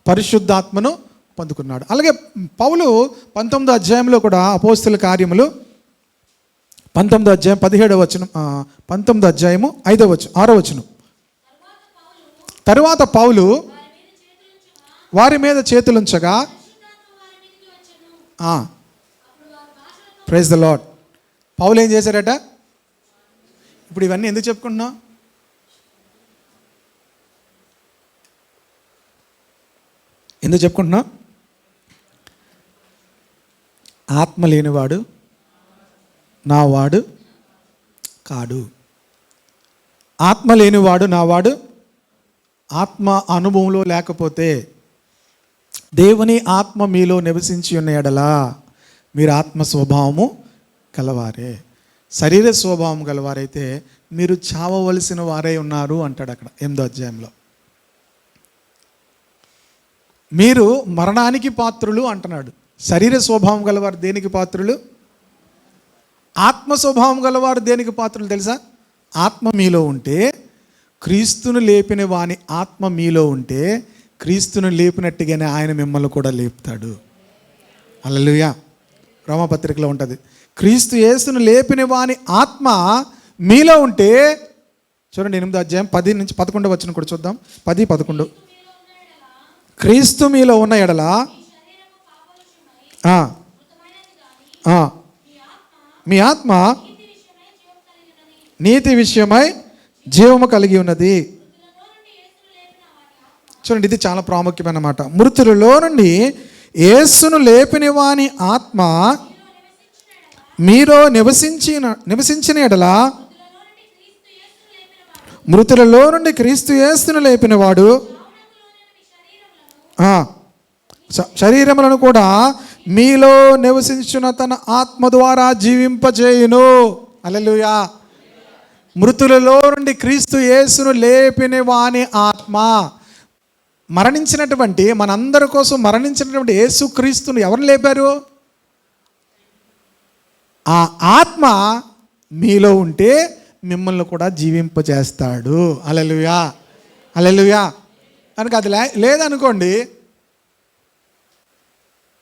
పరిశుద్ధాత్మను పొందుకున్నాడు. అలాగే పౌలు 19వ అధ్యాయంలో కూడా అపోస్తల కార్యములు 19వ అధ్యాయం 17వ వచనం, 19వ అధ్యాయము 6వ వచనం. తరువాత పౌలు వారి మీద చేతులుంచగా, ప్రైజ్ ద లార్డ్. పౌలు ఏం చేశారట? ఇప్పుడు ఇవన్నీ ఎందుకు చెప్పుకుంటున్నాం? ఎందుకు చెప్పుకుంటున్నాం? ఆత్మ లేనివాడు నావాడు కాడు. ఆత్మ లేనివాడు నావాడు. ఆత్మ అనుభవంలో లేకపోతే, దేవుని ఆత్మ మీలో నివసించి ఉన్న ఎడలా మీరు ఆత్మ స్వభావము గలవారే. శరీర స్వభావం గలవారైతే మీరు చావవలసిన వారే ఉన్నారు అంటాడు అక్కడ 8వ అధ్యాయంలో. మీరు మరణానికి పాత్రులు అంటున్నాడు. శరీర స్వభావం గలవారు దేనికి పాత్రులు? ఆత్మ స్వభావం గలవారు దేనికి పాత్రులు తెలుసా? ఆత్మ మీలో ఉంటే, క్రీస్తును లేపిన వాని ఆత్మ మీలో ఉంటే, క్రీస్తును లేపినట్టుగానే ఆయన మిమ్మల్ని కూడా లేపుతాడు. హల్లెలూయా. రోమపత్రికలో ఉంటుంది, క్రీస్తు యేసును లేపిన వాని ఆత్మ మీలో ఉంటే, చూడండి 8వ అధ్యాయం 10 నుంచి 11 వచనం కూడా చూద్దాం. 10, 11. క్రీస్తు మీలో ఉన్న ఎడల మీ ఆత్మ నీతి విషయమై జీవము కలిగి ఉన్నది. చూడండి, ఇది చాలా ప్రాముఖ్యమైన మాట. మృతులలో నుండి యేసును లేపిన వాని ఆత్మ మీలో నివసించిన ఎడల, మృతులలో నుండి క్రీస్తు యేసును లేపినవాడు శరీరములను కూడా మీలో నివసించిన తన ఆత్మ ద్వారా జీవింపజేయును. హల్లెలూయా. మృతులలో నుండి క్రీస్తు యేసును లేపిన వాని ఆత్మ, మరణించినటువంటి మనందరి కోసం మరణించినటువంటి యేసు క్రీస్తును ఎవరు లేపారు? ఆ ఆత్మ మీలో ఉంటే మిమ్మల్ని కూడా జీవింపజేస్తాడు. హల్లెలూయా, హల్లెలూయా. కనుక అది లేదనుకోండి,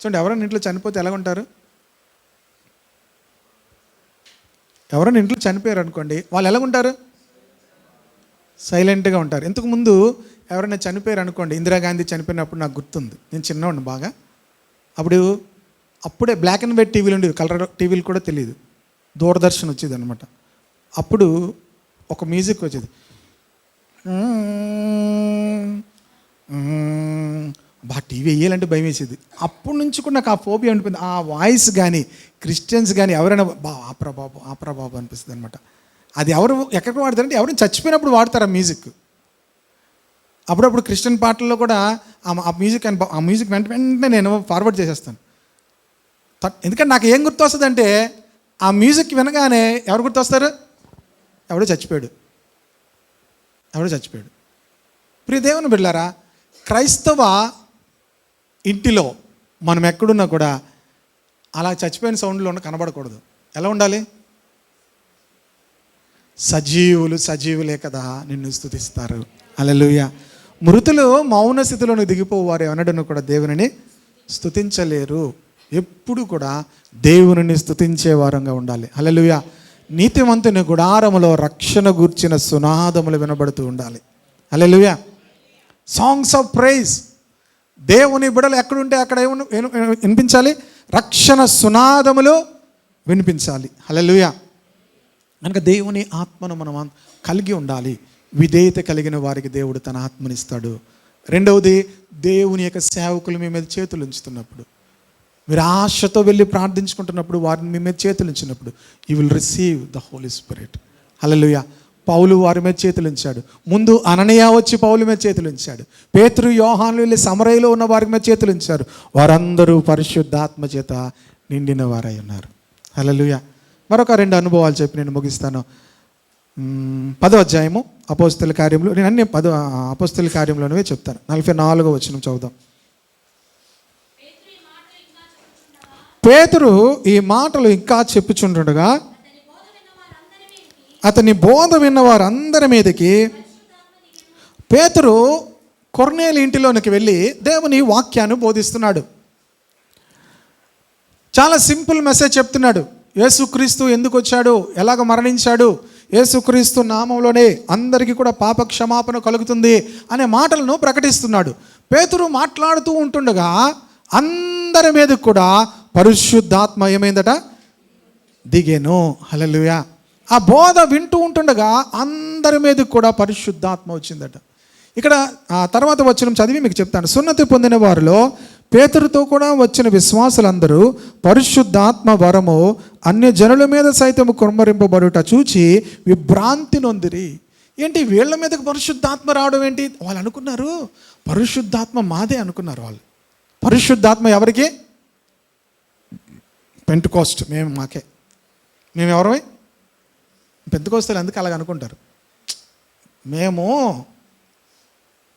చూడండి, ఎవరైనా ఇంట్లో చనిపోతే ఎలా ఉంటారు? ఎవరైనా ఇంట్లో చనిపోయారు అనుకోండి, వాళ్ళు ఎలా ఉంటారు? సైలెంట్గా ఉంటారు. ఇంతకుముందు ఎవరైనా చనిపోయారు అనుకోండి, ఇందిరాగాంధీ చనిపోయినప్పుడు నాకు గుర్తుంది, నేను చిన్నవాడిని బాగా. అప్పుడే బ్లాక్ అండ్ వైట్ టీవీలు ఉండేవి, కలర్ టీవీలు కూడా తెలియదు, దూరదర్శన్ వచ్చేది అనమాట. అప్పుడు ఒక మ్యూజిక్ వచ్చేది, టీవీ వేయాలంటే భయం వేసేది. అప్పటి నుంచి కూడా నాకు ఆ ఫోబియా ఉండిపోయింది. ఆ వాయిస్ కానీ క్రిస్టియన్స్ కానీ ఎవరైనా ఆపరా బాబు అనిపిస్తుంది అనమాట. అది ఎవరు ఎక్కడ వాడతారంటే ఎవరైనా చచ్చిపోయినప్పుడు వాడతారు ఆ మ్యూజిక్. అప్పుడప్పుడు క్రిస్టియన్ పాటల్లో కూడా ఆ మ్యూజిక్ వెంటనే నేను ఫార్వర్డ్ చేసేస్తాను. ఎందుకంటే నాకు ఏం గుర్తు వస్తుంది అంటే, ఆ మ్యూజిక్ వినగానే ఎవరు గుర్తొస్తారు? ఎవడో చచ్చిపోయాడు. ప్రియ దేవుని బిడ్డలారా, క్రైస్తవ ఇంటిలో మనం ఎక్కడున్నా కూడా అలా చచ్చిపోయిన సౌండ్లో కనబడకూడదు. ఎలా ఉండాలి? సజీవులే కదా నిన్ను స్తుతిస్తారు. హల్లెలూయా. మృతులు మౌన స్థితిలోకి దిగిపోవారు, ఎవనడను కూడా దేవునిని స్తుతించలేరు. ఎప్పుడు కూడా దేవునిని స్తుతించే వారంగా ఉండాలి. హల్లెలూయా. నీతిమంతుని గుడారములో రక్షణ గూర్చిన సునాదములు వినబడుతూ ఉండాలి. హల్లెలూయా. Songs of praise. దేవుని బిడలు ఎక్కడుంటే అక్కడ వినిపించాలి, రక్షణ సునాదములు వినిపించాలి. హల్లెలూయా. కనుక దేవుని ఆత్మను మనం కలిగి ఉండాలి. విధేయత కలిగిన వారికి దేవుడు తన ఆత్మనిస్తాడు. రెండవది, దేవుని యొక్క సేవకులు మీ మీద చేతులు ఉంచుతున్నప్పుడు, మీరు ఆశతో వెళ్ళి ప్రార్థించుకుంటున్నప్పుడు, వారిని మీ మీద చేతులు ఉంచినప్పుడు, you will receive the Holy Spirit. Hallelujah. పౌలు వారి మీద చేతులు ఉంచాడు. ముందు అననీయ వచ్చి పౌలు మీద చేతులు ఉంచాడు. పేతురు, యోహాను వెళ్ళి సమరయలో ఉన్న వారి మీద చేతులు ఉంచారు. వారందరూ పరిశుద్ధాత్మ చేత నిండిన వారై ఉన్నారు. హల్లెలూయా. మరొక 2 అనుభవాలు చెప్పి నేను ముగిస్తాను. 10వ అధ్యాయము అపోస్తల కార్యంలో, నేను అన్ని అపోస్తల కార్యంలోనే చెప్తాను. 44వ వచనం చదువుదాం. పేతురు ఈ మాటలు ఇంకా చెప్పుచుండగా అతని బోధ విన్న వారందరి మీదకి పేతురు కొర్నేలి ఇంటిలోనికి వెళ్ళి దేవుని వాక్యాన్ని బోధిస్తున్నాడు. చాలా సింపుల్ మెసేజ్ చెప్తున్నాడు. యేసుక్రీస్తు ఎందుకు వచ్చాడు, ఎలాగ మరణించాడు, యేసుక్రీస్తు నామంలోనే అందరికీ కూడా పాప క్షమాపణ కలుగుతుంది అనే మాటలను ప్రకటిస్తున్నాడు. పేతురు మాట్లాడుతూ ఉంటుండగా అందరి మీద కూడా పరిశుద్ధాత్మ ఏమైందట? దిగేను. హల్లెలూయా. ఆ బోధ వింటూ ఉంటుండగా అందరి మీద కూడా పరిశుద్ధాత్మ వచ్చిందట. ఇక్కడ ఆ తర్వాత వచనం చదివి మీకు చెప్తాను. సున్నతి పొందిన వారిలో పేతురుతో కూడా వచ్చిన విశ్వాసులందరూ పరిశుద్ధాత్మ వరము అన్య జనుల మీద సైతము కుమ్మరింపబడుట చూచి విభ్రాంతి నొందిరి. ఏంటి వీళ్ళ మీదకి పరిశుద్ధాత్మ రావడం ఏంటి? వాళ్ళు అనుకున్నారు పరిశుద్ధాత్మ మాదే అనుకున్నారు. వాళ్ళు పరిశుద్ధాత్మ ఎవరికి? పెంటెకోస్ట్ మేము ఎవరమై పెంతెకోస్తలు ఎందుకు అలాగ అనుకుంటారు? మేము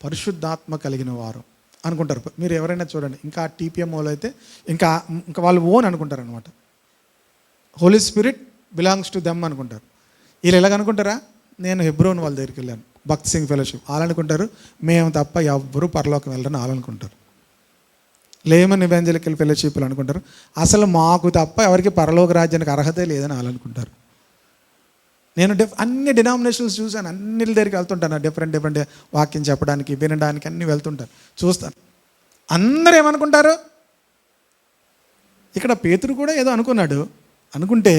పరిశుద్ధాత్మ కలిగిన వారు అనుకుంటారు. మీరు ఎవరైనా చూడండి, ఇంకా టీపీఎం వాళ్ళు అయితే ఇంకా వాళ్ళు ఓన్ అనుకుంటారు అనమాట. Holy Spirit belongs to them అనుకుంటారు. వీళ్ళు ఎలాగ అనుకుంటారా? నేను హెబ్రోన్ వాళ్ళ దగ్గరికి వెళ్ళాను, భక్త్ సింగ్ ఫెలోషిప్, వాళ్ళు అనుకుంటారు మేము తప్ప ఎవ్వరూ పరలోకం వెళ్ళరని వాళ్ళు అనుకుంటారు. లేమన్ ఎవెంజలికల్ ఫెలోషిప్లు అనుకుంటారు, అసలు మాకు తప్ప ఎవరికి పరలోక రాజ్యానికి అర్హతే లేదని వాళ్ళు అనుకుంటారు. నేను అన్ని డినామినేషన్స్ చూశాను, అన్నిటి దగ్గరికి వెళ్తుంటాను, డిఫరెంట్ వాక్యం చెప్పడానికి, వినడానికి అన్నీ వెళ్తుంటాను, చూస్తాను. అందరూ ఏమనుకుంటారు? ఇక్కడ పేతురు కూడా ఏదో అనుకున్నాడు. అనుకుంటే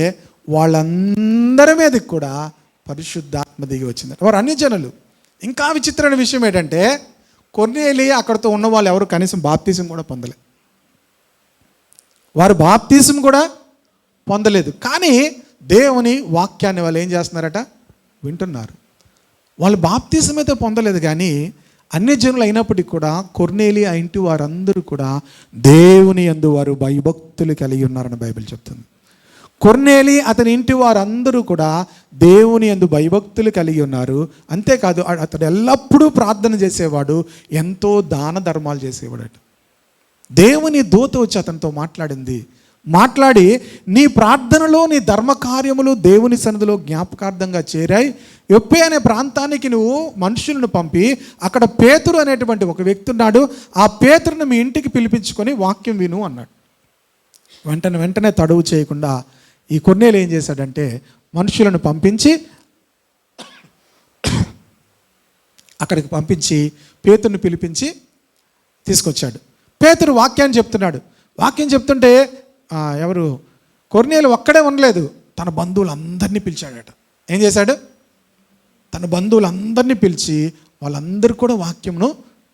వాళ్ళందరి మీదకి కూడా పరిశుద్ధాత్మ దిగి వచ్చింది. వారు అన్ని జనులు. ఇంకా విచిత్రమైన విషయం ఏంటంటే, కొర్నేలి అక్కడితో ఉన్న వాళ్ళు ఎవరు కనీసం బాప్తిజం కూడా పొందలేదు. వారు బాప్తిజం కూడా పొందలేదు. కానీ దేవుని వాక్యాన్ని వాళ్ళు ఏం చేస్తున్నారట? వింటున్నారు. వాళ్ళు బాప్తిజం అయితే పొందలేదు, కానీ అన్ని జనులు అయినప్పటికీ కూడా కొర్నేలి ఆ ఇంటి వారందరూ కూడా దేవుని యందు వారు భయభక్తులు కలిగి ఉన్నారని బైబిల్ చెప్తుంది. కొర్నేలి అతని ఇంటి వారందరూ కూడా దేవుని యందు భయభక్తులు కలిగి ఉన్నారు. అంతేకాదు, అతడు ఎల్లప్పుడూ ప్రార్థన చేసేవాడు, ఎంతో దాన ధర్మాలు చేసేవాడట. దేవుని దూత వచ్చి అతనితో మాట్లాడి నీ ప్రార్థనలో నీ ధర్మ కార్యములు దేవుని సన్నిధిలో జ్ఞాపకార్థంగా చేరాయి. యొప్పే అనే ప్రాంతానికి నువ్వు మనుషులను పంపి అక్కడ పేతురు అనేటువంటి ఒక వ్యక్తి ఉన్నాడు, ఆ పేతురుని మీ ఇంటికి పిలిపించుకొని వాక్యం విను అన్నాడు. వెంటనే తడువు చేయకుండా ఈ కొర్నేలు ఏం చేశాడంటే, మనుషులను పంపించి అక్కడికి పంపించి పేతురుని పిలిపించి తీసుకొచ్చాడు. పేతురు వాక్యాన్ని చెప్తున్నాడు. వాక్యం చెప్తుంటే ఎవరు కొర్నేలు ఒక్కడే ఉండలేదు, తన బంధువులందరినీ పిలిచాడట. ఏం చేశాడు? తన బంధువులందరినీ పిలిచి వాళ్ళందరూ కూడా వాక్యంను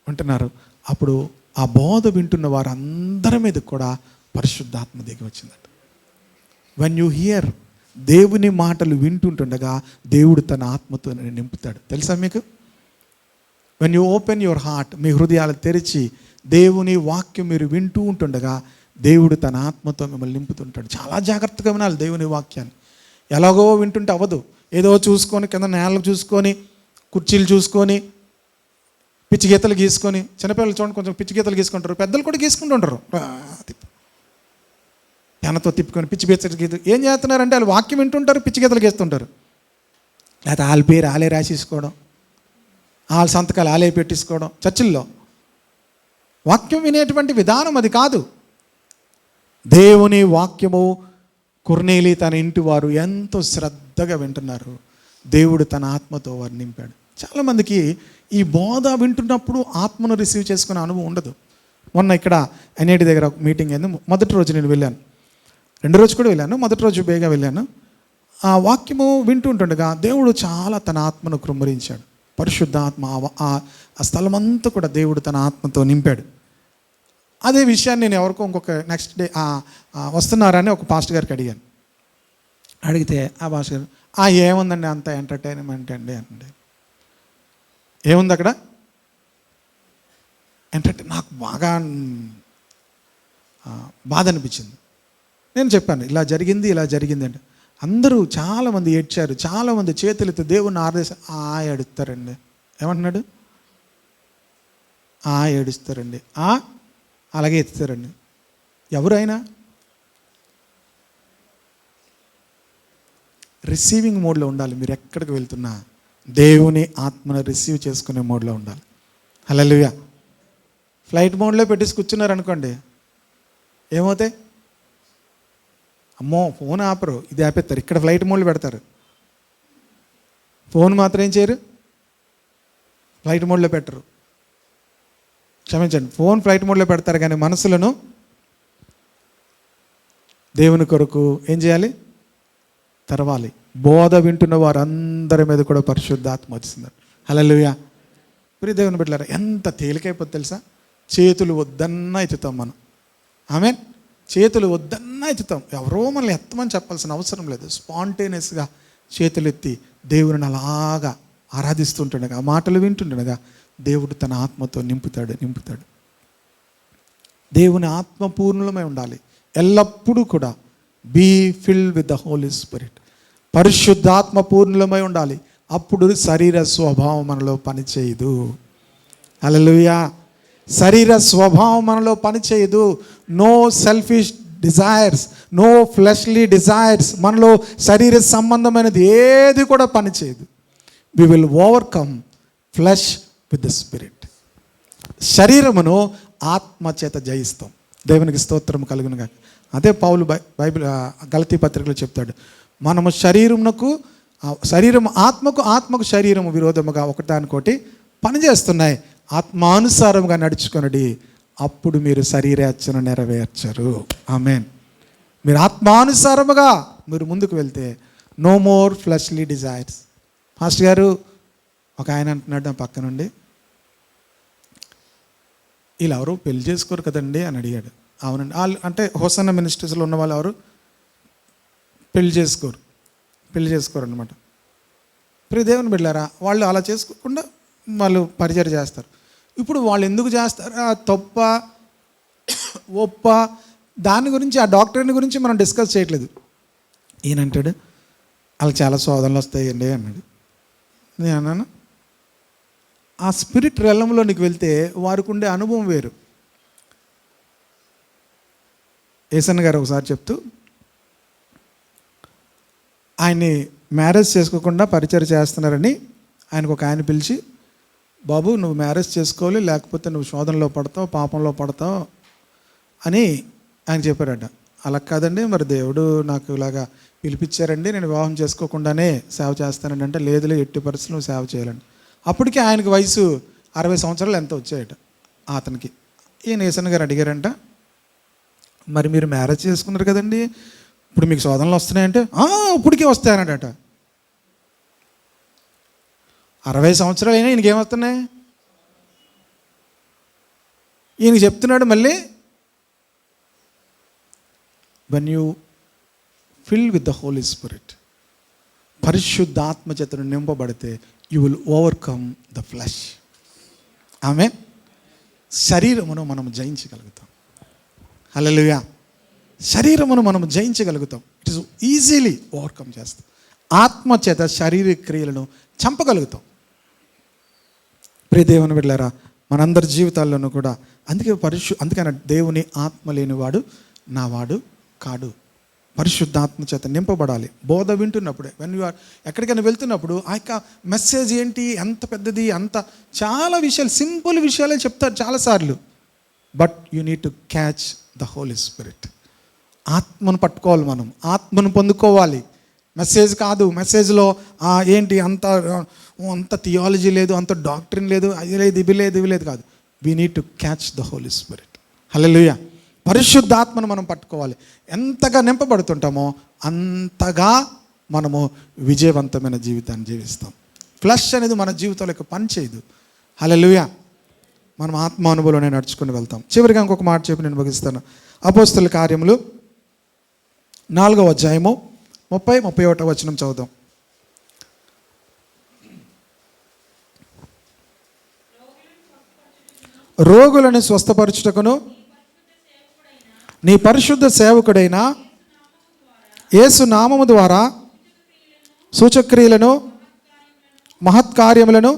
వింటున్నారు. అప్పుడు ఆ బోధ వింటున్న వారందరి మీద కూడా పరిశుద్ధాత్మ దిగి వచ్చిందట. వెన్ యూ హియర్, దేవుని మాటలు వింటుంటుండగా దేవుడు తన ఆత్మతో నింపుతాడు. తెలుసా మీకు? When you open your heart, మీ హృదయాలు తెరిచి దేవుని వాక్యం మీరు వింటూ ఉంటుండగా దేవుడు తన ఆత్మతో మిమ్మల్ని నింపుతుంటాడు. చాలా జాగ్రత్తగా వినాలి దేవుని వాక్యాన్ని. ఎలాగో వింటుంటే అవ్వదు. ఏదో చూసుకొని కింద నేలకు చూసుకొని, కుర్చీలు చూసుకొని, పిచ్చి గీతలు గీసుకొని, చిన్నపిల్లలు చూడండి కొంచెం పిచ్చి గీతలు గీసుకుంటారు, పెద్దలు కూడా గీసుకుంటుంటారు. పెనతో తిప్పుకొని పిచ్చి గీత ఏం చేస్తున్నారంటే వాళ్ళు వాక్యం వింటుంటారు, పిచ్చి గీతలు గీస్తుంటారు. లేకపోతే వాళ్ళ పేరు ఆలే రాసేసుకోవడం, వాళ్ళ సంతకాలు ఆలే పెట్టించుకోవడం. చర్చిల్లో వాక్యం వినేటువంటి విధానం అది కాదు. దేవుని వాక్యము కొర్నేలి తన ఇంటి వారు ఎంతో శ్రద్ధగా వింటున్నారు. దేవుడు తన ఆత్మతో వారు నింపాడు. చాలామందికి ఈ బోధ వింటున్నప్పుడు ఆత్మను రిసీవ్ చేసుకునే అనుభవం ఉండదు. మొన్న ఇక్కడ ఎన్ఐటి దగ్గర ఒక మీటింగ్ అయింది. మొదటి రోజు నేను వెళ్ళాను, రెండో రోజు కూడా వెళ్ళాను. మొదటి రోజు బేగా వెళ్ళాను. ఆ వాక్యము వింటుంటుండగా దేవుడు చాలా తన ఆత్మను కృమ్మరించాడు. పరిశుద్ధాత్మ ఆ స్థలమంతా కూడా దేవుడు తన ఆత్మతో నింపాడు. అదే విషయాన్ని నేను ఎవరికో ఇంకొక నెక్స్ట్ డే వస్తున్నారని ఒక పాస్టర్ గారికి అడిగాను. అడిగితే ఆ పాస్టర్ గారు ఏముందండి అంత ఎంటర్టైన్మెంట్ అండి అంటే, ఏముంది అక్కడ నాకు బాగా బాధ అనిపించింది. నేను చెప్పాను ఇలా జరిగింది అంటే అందరూ చాలామంది ఏడ్చారు, చాలామంది చేతులెత్తి దేవుణ్ణి ఏడుస్తారండి. ఏమంటున్నాడు? ఏడుస్తారండి, అలాగే ఎత్తుతారండి. ఎవరైనా రిసీవింగ్ మోడ్లో ఉండాలి. మీరు ఎక్కడికి వెళ్తున్నా దేవుని ఆత్మను రిసీవ్ చేసుకునే మోడ్లో ఉండాలి. హల్లెలూయా. ఫ్లైట్ మోడ్లో పెట్టేసి కూర్చున్నారు అనుకోండి, ఏమవుతాయి? అమ్మో ఫోన్ ఆపరు, ఇది ఆపేస్తారు. ఇక్కడ ఫ్లైట్ మోడ్లో పెడతారు, ఫోన్ మాత్రం ఏం చేయరు, ఫ్లైట్ మోడ్లో పెట్టరు. క్షమించండి, ఫోన్ ఫ్లైట్ మోడ్లో పెడతారు, కానీ మనసులను దేవుని కొరకు ఏం చేయాలి? తెరవాలి. బోధ వింటున్న వారందరి మీద కూడా పరిశుద్ధాత్మ వచ్చింది. హల్లెలూయా. ప్రియ దేవుని బిడ్డలారా, ఎంత తేలికైపోతుంది తెలుసా? చేతులు వద్దన్నా ఎత్తుతాం మనం. ఆమేన్. చేతులు వద్దన్నా ఎత్తుతాం. ఎవరో మనల్ని ఎత్తమని చెప్పాల్సిన అవసరం లేదు. స్పాంటేనియస్గా చేతులు ఎత్తి దేవుని అలాగా ఆరాధిస్తుంటుండగా, ఆ మాటలు వింటుండగా దేవుడు తన ఆత్మతో నింపుతాడు. దేవుని ఆత్మ పూర్ణమై ఉండాలి ఎల్లప్పుడూ కూడా. Be filled with the Holy Spirit. పరిశుద్ధాత్మ పూర్ణమై ఉండాలి. అప్పుడు శరీర స్వభావం మనలో పనిచేయదు. హల్లెలూయా. శరీర స్వభావం మనలో పనిచేయదు. No selfish desires, no fleshly desires. మనలో శరీర సంబంధమైనది ఏది కూడా పనిచేయదు. We will overcome flesh with the spirit. శరీరమును ఆత్మ చేత జయిస్తాం. దేవునికి స్తోత్రం కలుగును గాక. అదే పౌలు బైబిల్ గలతీ పత్రికలో చెప్తాడు, మనము శరీరం ఆత్మకు శరీరము విరోధముగా ఒకదానికోటి పనిచేస్తున్నాయి, ఆత్మానుసారంగా నడుచుకొనడి, అప్పుడు మీరు శరీరేచ్ఛను నెరవేర్చరు. ఆమేన్. మీరు ఆత్మానుసారముగా మీరు ముందుకు వెళ్తే no more fleshly desires. Pastor గారు, ఒక ఆయన అంటున్నాడు నా పక్క నుండి, వీళ్ళు ఎవరు పెళ్లి చేసుకోరు కదండి అని అడిగాడు. అవునండి. వాళ్ళు అంటే హోసన్న మినిస్ట్రీస్లో ఉన్న వాళ్ళు ఎవరు పెళ్లి చేసుకోరు అనమాట. ప్రియ దేవుని బిడ్డలారా, వాళ్ళు అలా చేసుకోకుండా వాళ్ళు పరిచయం చేస్తారు. ఇప్పుడు వాళ్ళు ఎందుకు చేస్తారు, ఆ తప్ప ఒప్ప దాని గురించి, ఆ డాక్టర్ని గురించి మనం డిస్కస్ చేయట్లేదు. ఈయనంటాడు వాళ్ళకి చాలా శోధనలు వస్తాయండి అన్నాడు. నేను అన్నాను, ఆ స్పిరిట్ రెలంలో నీకు వెళ్తే వారికి ఉండే అనుభవం వేరు. ఏసన్న గారు ఒకసారి చెప్తూ, ఆయన్ని మ్యారేజ్ చేసుకోకుండా పరిచయం చేస్తున్నారని ఆయనకు ఒక ఆయన పిలిచి, బాబు నువ్వు మ్యారేజ్ చేసుకోవాలి, లేకపోతే నువ్వు శోధనలో పడతావు, పాపంలో పడతావు అని ఆయన చెప్పారట. అలా కాదండి, మరి దేవుడు నాకు ఇలాగా పిలిపించారండి, నేను వివాహం చేసుకోకుండానే సేవ చేస్తానండి అంటే, లేదులే ఎట్టి పరిస్థితులు నువ్వు సేవ చేయాలండి. అప్పటికే ఆయనకి వయసు 60 సంవత్సరాలు ఎంత వచ్చాయట అతనికి. ఈయన ఏసన్న గారు అడిగారంట, మరి మీరు మ్యారేజ్ చేసుకున్నారు కదండి, ఇప్పుడు మీకు శోధనలు వస్తున్నాయంటే, ఇప్పటికే వస్తాయనట. 60 సంవత్సరాలు అయినా ఈయనకి ఏమొస్తున్నాయి? ఈయనకి చెప్తున్నాడు మళ్ళీ, when you fill with the Holy Spirit, పరిశుద్ధాత్మ చేతను నింపబడితే you will overcome the flesh. ఆమేన్. శరీరమును మనం జయించగలుగుతాం. హల్లెలూయా. శరీరమును మనం జయించగలుగుతాం. ఇట్ ఈస్ ఈజీలీ ఓవర్కమ్ చేస్తాం. ఆత్మ చేత శారీరక క్రియలను చంపగలుగుతాం. ప్రియ దేవుని బిడ్డలారా, మనందరి జీవితాల్లోనూ కూడా అందుకని దేవుని ఆత్మ లేనివాడు నావాడు కాడు. పరిశుద్ధాత్మ చేత నింపబడాలి. బోధ వింటున్నప్పుడే, వెన్ యు ఆర్ ఎక్కడికైనా వెళ్తున్నప్పుడు ఆ యొక్క మెసేజ్ ఏంటి, ఎంత పెద్దది, అంత చాలా విషయాలు, సింపుల్ విషయాలే చెప్తారు చాలాసార్లు. But you need to catch the Holy Spirit. ఆత్మను పట్టుకోవాలి, మనం ఆత్మను పొందుకోవాలి. మెసేజ్ కాదు, మెసేజ్లో ఏంటి అంత థియాలజీ లేదు, అంత డాక్ట్రిన్ లేదు, అది లేదు, ఇవి లేదు కాదు. We need to catch the Holy Spirit. Hallelujah. పరిశుద్ధాత్మను మనం పట్టుకోవాలి. ఎంతగా నింపబడుతుంటామో అంతగా మనము విజయవంతమైన జీవితాన్ని జీవిస్తాం. ఫ్లష్ అనేది మన జీవితంలో పని చేయదు. హల్లెలూయా. మనం ఆత్మ అనుభవంలోనే నడుచుకుని వెళ్తాం. చివరిగా ఇంకొక మాట చెప్పి నేను ముగిస్తాను. అపోస్తలుల కార్యములు 4వ అధ్యాయము 30-31 వచనం చదువుదాం. రోగులను స్వస్థపరచుటకును నీ పరిశుద్ధ సేవకుడైన యేసు నామము ద్వారా సూచక్రియలను మహత్కార్యములను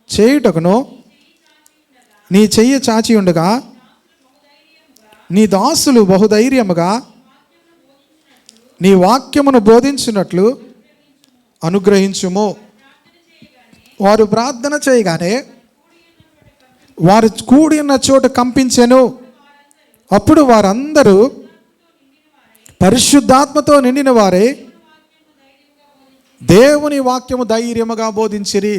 చేయుటకును నీ చెయ్యి చాచి ఉండగా నీ దాసులు బహుధైర్యముగా నీ వాక్యమును బోధించినట్లు అనుగ్రహించుము. వారు ప్రార్థన చేయగానే వారు కూడి ఉన్న చోట కంపించెను. అప్పుడు వారందరూ పరిశుద్ధాత్మతో నిండిన వారే దేవుని వాక్యము ధైర్యముగా బోధించిరి.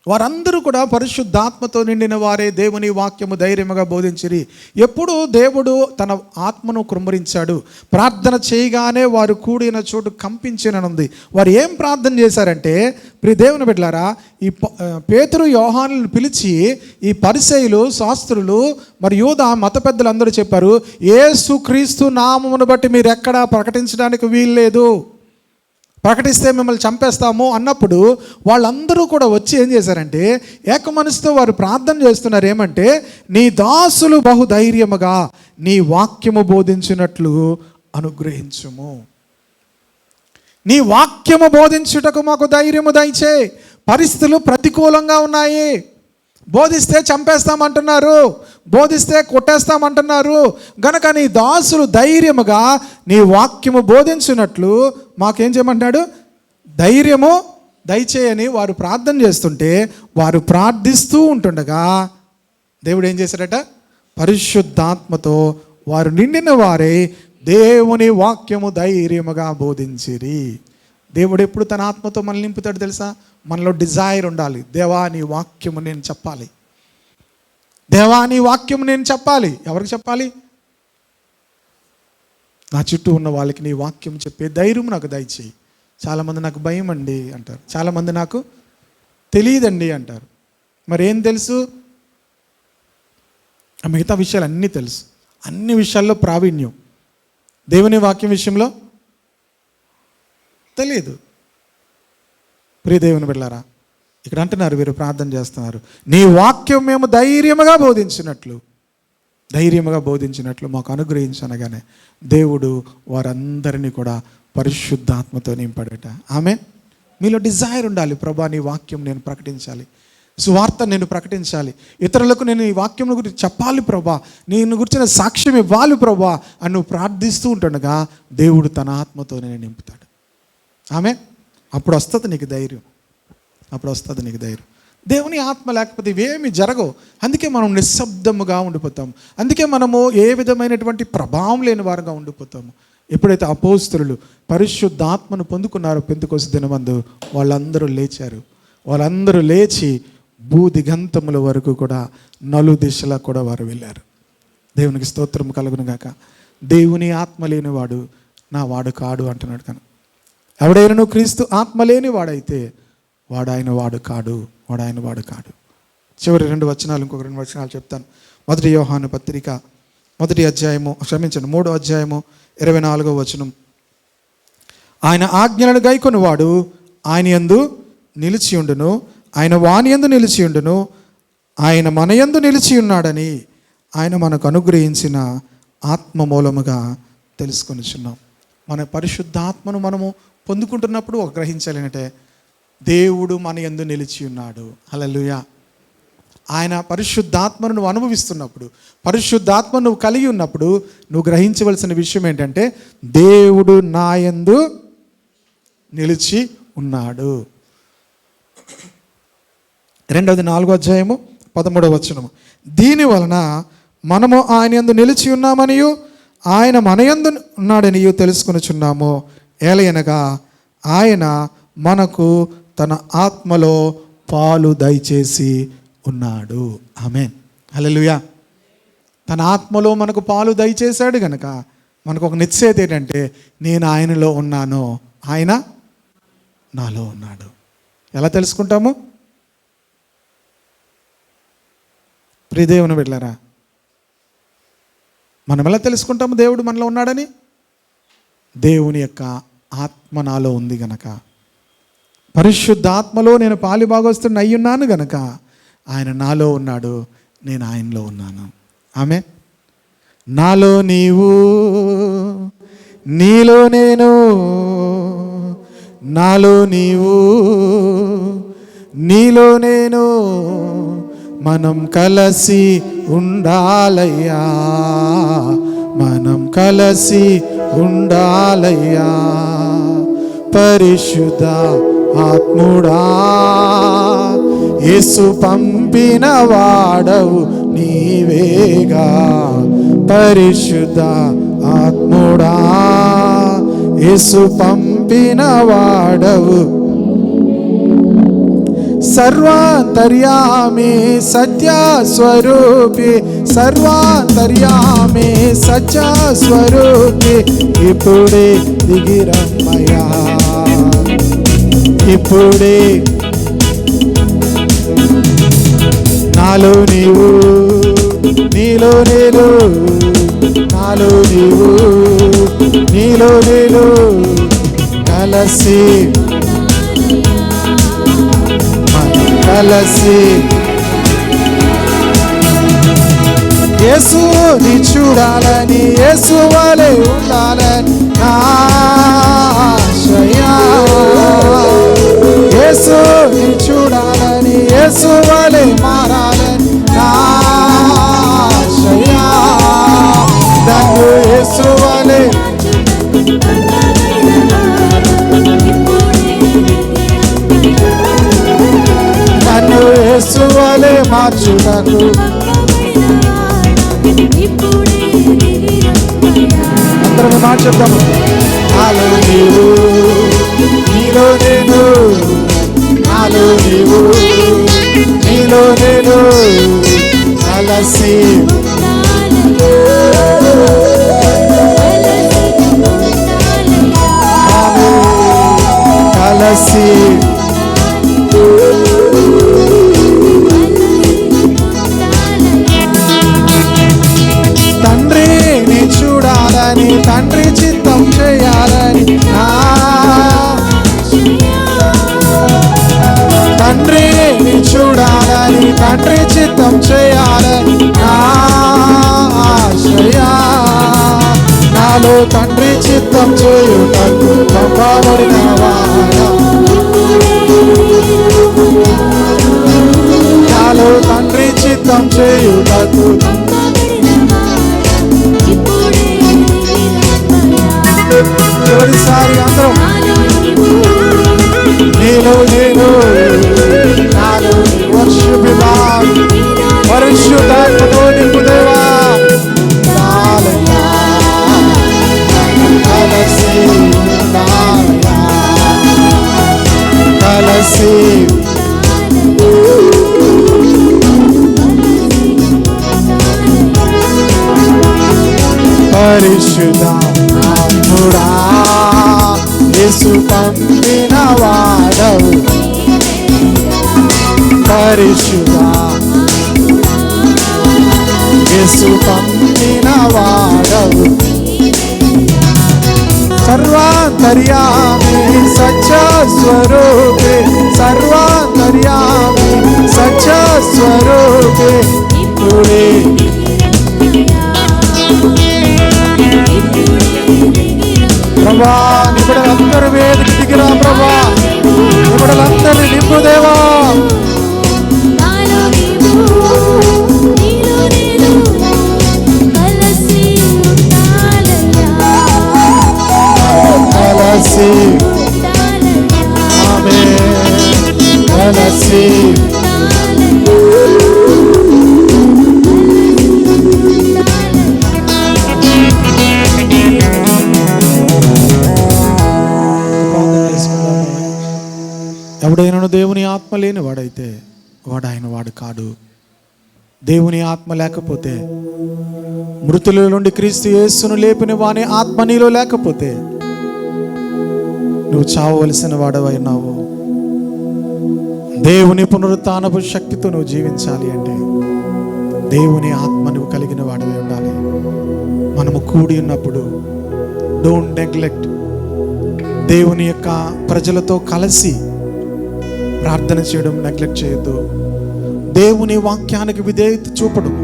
వారందరూ కూడా పరిశుద్ధాత్మతో నిండిన వారే దేవుని వాక్యము ధైర్యముగా బోధించిరి. ఎప్పుడు దేవుడు తన ఆత్మను కృమ్మరించాడు. ప్రార్థన చేయగానే వారు కూడిన చోటు కంపించిననుంది. వారు ఏం ప్రార్థన చేశారంటే, ప్రియ దేవుని బిడ్డలారా, ఈ పేతురు యోహానులను పిలిచి ఈ పరిసయ్యులు, శాస్త్రులు మరి యూదా మత పెద్దలు అందరూ చెప్పారు, యేసుక్రీస్తు నామమును బట్టి మీరు ఎక్కడా ప్రకటించడానికి వీల్లేదు, ప్రకటిస్తే మిమ్మల్ని చంపేస్తాము అన్నప్పుడు వాళ్ళందరూ కూడా వచ్చి ఏం చేశారంటే, ఏక మనసుతో వారు ప్రార్థన చేస్తున్నారు. ఏమంటే, నీ దాసులు బహుధైర్యముగా నీ వాక్యము బోధించినట్లు అనుగ్రహించుము. నీ వాక్యము బోధించుటకు మాకు ధైర్యము దయచే. పరిస్థితులు ప్రతికూలంగా ఉన్నాయి. బోధిస్తే చంపేస్తామంటున్నారు, బోధిస్తే కొట్టేస్తామంటున్నారు. గనక నీ దాసులు ధైర్యముగా నీ వాక్యము బోధించినట్లు మాకేం చేయమంటాడు, ధైర్యము దయచేయని వారు ప్రార్థన చేస్తుంటే, వారు ప్రార్థిస్తూ ఉంటుండగా దేవుడు ఏం చేశాడట, పరిశుద్ధాత్మతో వారు నిండిన వారే దేవుని వాక్యము ధైర్యముగా బోధించిరి. దేవుడు ఎప్పుడు తన ఆత్మతో మనల్ని నింపుతాడు తెలుసా? మనలో డిజైర్ ఉండాలి. దేవా నీ వాక్యము నేను చెప్పాలి, దేవా నీ వాక్యము నేను చెప్పాలి. ఎవరికి చెప్పాలి? నా చుట్టూ ఉన్న వాళ్ళకి నీ వాక్యం చెప్పే ధైర్యం నాకు దయచేయి. చాలామంది నాకు భయం అండి అంటారు, చాలామంది నాకు తెలియదండి అంటారు. మరి ఏం తెలుసు? ఆ మిగతా విషయాలు అన్నీ తెలుసు, అన్ని విషయాల్లో ప్రావీణ్యం. దేవుని వాక్యం విషయంలో తెలియదు. ప్రియ దేవుని బిడ్డలారా, ఇక్కడ అంటున్నారు, వీరు ప్రార్థన చేస్తున్నారు, నీ వాక్యం మేము ధైర్యముగా బోధించినట్లు మాకు అనుగ్రహించనగానే దేవుడు వారందరినీ కూడా పరిశుద్ధాత్మతో నింపాడట. ఆమేన్. మీలో డిజైర్ ఉండాలి, ప్రభా నీ వాక్యం నేను ప్రకటించాలి, సువార్త నేను ప్రకటించాలి, ఇతరులకు నేను ఈ వాక్యం గురించి చెప్పాలి ప్రభా, నేను గురించిన సాక్ష్యం ఇవ్వాలి ప్రభా అని నువ్వు ప్రార్థిస్తూ ఉంటుండగా దేవుడు తన ఆత్మతో నేను నింపుతాడు. ఆమె అప్పుడు వస్తుంది నీకు ధైర్యం, దేవుని ఆత్మ లేకపోతే ఇవేమి జరగవు. అందుకే మనం నిశ్శబ్దముగా ఉండిపోతాము, అందుకే మనము ఏ విధమైనటువంటి ప్రభావం లేని వారుగా ఉండిపోతాము. ఎప్పుడైతే అపోస్తలులు పరిశుద్ధాత్మను పొందుకున్నారో పెంతెకొస్తు దినమందు వాళ్ళందరూ లేచి భూదిగంతముల వరకు కూడా నలుదిశలా కూడా వారు వెళ్ళారు. దేవునికి స్తోత్రం కలుగును గాక. దేవుని ఆత్మ లేనివాడు నా వాడు కాడు అంటున్నాడు. కానీ ఎవడైనా క్రీస్తు ఆత్మ లేని వాడైతే వాడు ఆయన వాడు కాడు. చివరి 2 వచనాలు, ఇంకొక 2 వచనాలు చెప్తాను. 1 యోహాను పత్రిక 3వ అధ్యాయము 24వ వచనం. ఆయన ఆజ్ఞలను గైకొనువాడు ఆయన యందు నిలిచి ఉండును, ఆయన వాని యందు నిలిచి ఉండును, ఆయన మన యందు నిలిచి ఉన్నాడని ఆయన మనకు అనుగ్రహించిన ఆత్మ మూలముగా తెలుసుకొనిచున్నాం. మన పరిశుద్ధాత్మను మనము పొందుకుంటున్నప్పుడు ఒక గ్రహించాలి అంటే దేవుడు మన యందు నిలిచి ఉన్నాడు. హల్లెలూయా. ఆయన పరిశుద్ధాత్మను నువ్వు అనుభవిస్తున్నప్పుడు, పరిశుద్ధాత్మ నువ్వు కలిగి ఉన్నప్పుడు నువ్వు గ్రహించవలసిన విషయం ఏంటంటే దేవుడు నా యందు నిలిచి ఉన్నాడు. 4వ అధ్యాయము 13వ వచనము. దీని వలన మనము ఆయన యందు నిలిచి ఉన్నామనియు ఆయన మన యందు ఉన్నాడనియు తెలుసుకొనుచున్నాము. ఏలయనగా ఆయన మనకు తన ఆత్మలో పాలు దయచేసి ఉన్నాడు. ఆమేన్. హల్లెలూయా. తన ఆత్మలో మనకు పాలు దయచేశాడు గనక మనకు ఒక నిశ్చయత ఏంటంటే నేను ఆయనలో ఉన్నాను, ఆయన నాలో ఉన్నాడు. ఎలా తెలుసుకుంటాము? ప్రియదేవుని బిడ్డలారా, మనం ఎలా తెలుసుకుంటాము దేవుడు మనలో ఉన్నాడని? దేవుని యొక్క ఆత్మ నాలో ఉంది గనక, పరిశుద్ధాత్మలో నేను పాలిభాగస్తుడిని అయ్యున్నాను గనక ఆయన నాలో ఉన్నాడు, నేను ఆయనలో ఉన్నాను. ఆమె నాలో నీవు, నీలో నేను, నాలో నీవు, నీలో నేను, మనం కలిసి ఉండాలయ్యా, మనం కలిసి ఉండాలయ్యా. పరిశుద్ధ ఆత్ముడా యేసు పంపిన వాడవు నీవేగా. పరిశుద్ధ ఆత్ముడా యేసు పంపిన వాడవు. సర్వాంతర్యామి సత్యస్వరూపి, సర్వాంతర్యామి సత్యస్వరూపి, ఇప్పుడే దిగిరమ్మయ్యా, ఇప్పుడే. నాలో నీవు, నీలో నేను, నాలో నీవు, నీలో నేను, కలిసి యేసుని చూడాలని, యేసు వలె ఉండాలని నా ఆశయా. యేసుని చూడాలని, యేసు వలె మారాలని నా ఆశయా. నన్ను యేసు వలె, నన్ను యేసు వలె మార్చుటకు మాట చెప్తాము. నాలో నీవు, నీలో నేను, నాలో నీవు, నీలో నేను కలిసి కలిసి తండ్రిని చూడాలని, తండ్రి చిత్తం చేయాలని, తండ్రిని చూడాలని, తండ్రి చిత్తం చేయాలని నా ఆశయా. నాలో తండ్రి చిత్తం చేయుటకు పంపబడిన వాడా, నాలో తండ్రి చిత్తం చేయుటకు. చివరిసారి అందరం నీలో నేను, నాలో వర్షిప్ పరిశుద్ధాత్మతో నింపు దేవా. కలిసి కలిసి పరిశుద్ధాత్ముడా యేసు పంపిన వాడవు, పరిశుద్ధ యేసు పంపిన వాడవు. సర్వాంతర్యామి సత్య స్వరూపే, సర్వాంతర్యామి సత్య స్వరూపే ఇప్పుడే ప్రభా. నిబిడలందరూ వేదిక దిగిరా ప్రభా, నిబిడలందరినీ నింపుదేవా. కలిసి ఆమేన్ కలిసి ఎవడైనా దేవుని ఆత్మ లేని వాడైతే వాడు ఆయన వాడు కాడు. దేవుని ఆత్మ లేకపోతే, మృతుల నుండి క్రీస్తు యేసును లేపిన వాని ఆత్మ నీలో లేకపోతే నువ్వు చావవలసిన వాడవైనావు. దేవుని పునరుత్థానపు శక్తితో నువ్వు జీవించాలి అంటే దేవుని ఆత్మ నువ్వు కలిగిన వాడవై ఉండాలి. మనము కూడి ఉన్నప్పుడు డోంట్ నెగ్లెక్ట్, దేవుని యొక్క ప్రజలతో కలిసి ప్రార్థన చేయడం నెగ్లెక్ట్ చేయొద్దు. దేవుని వాక్యానికి విధేయత చూపడం,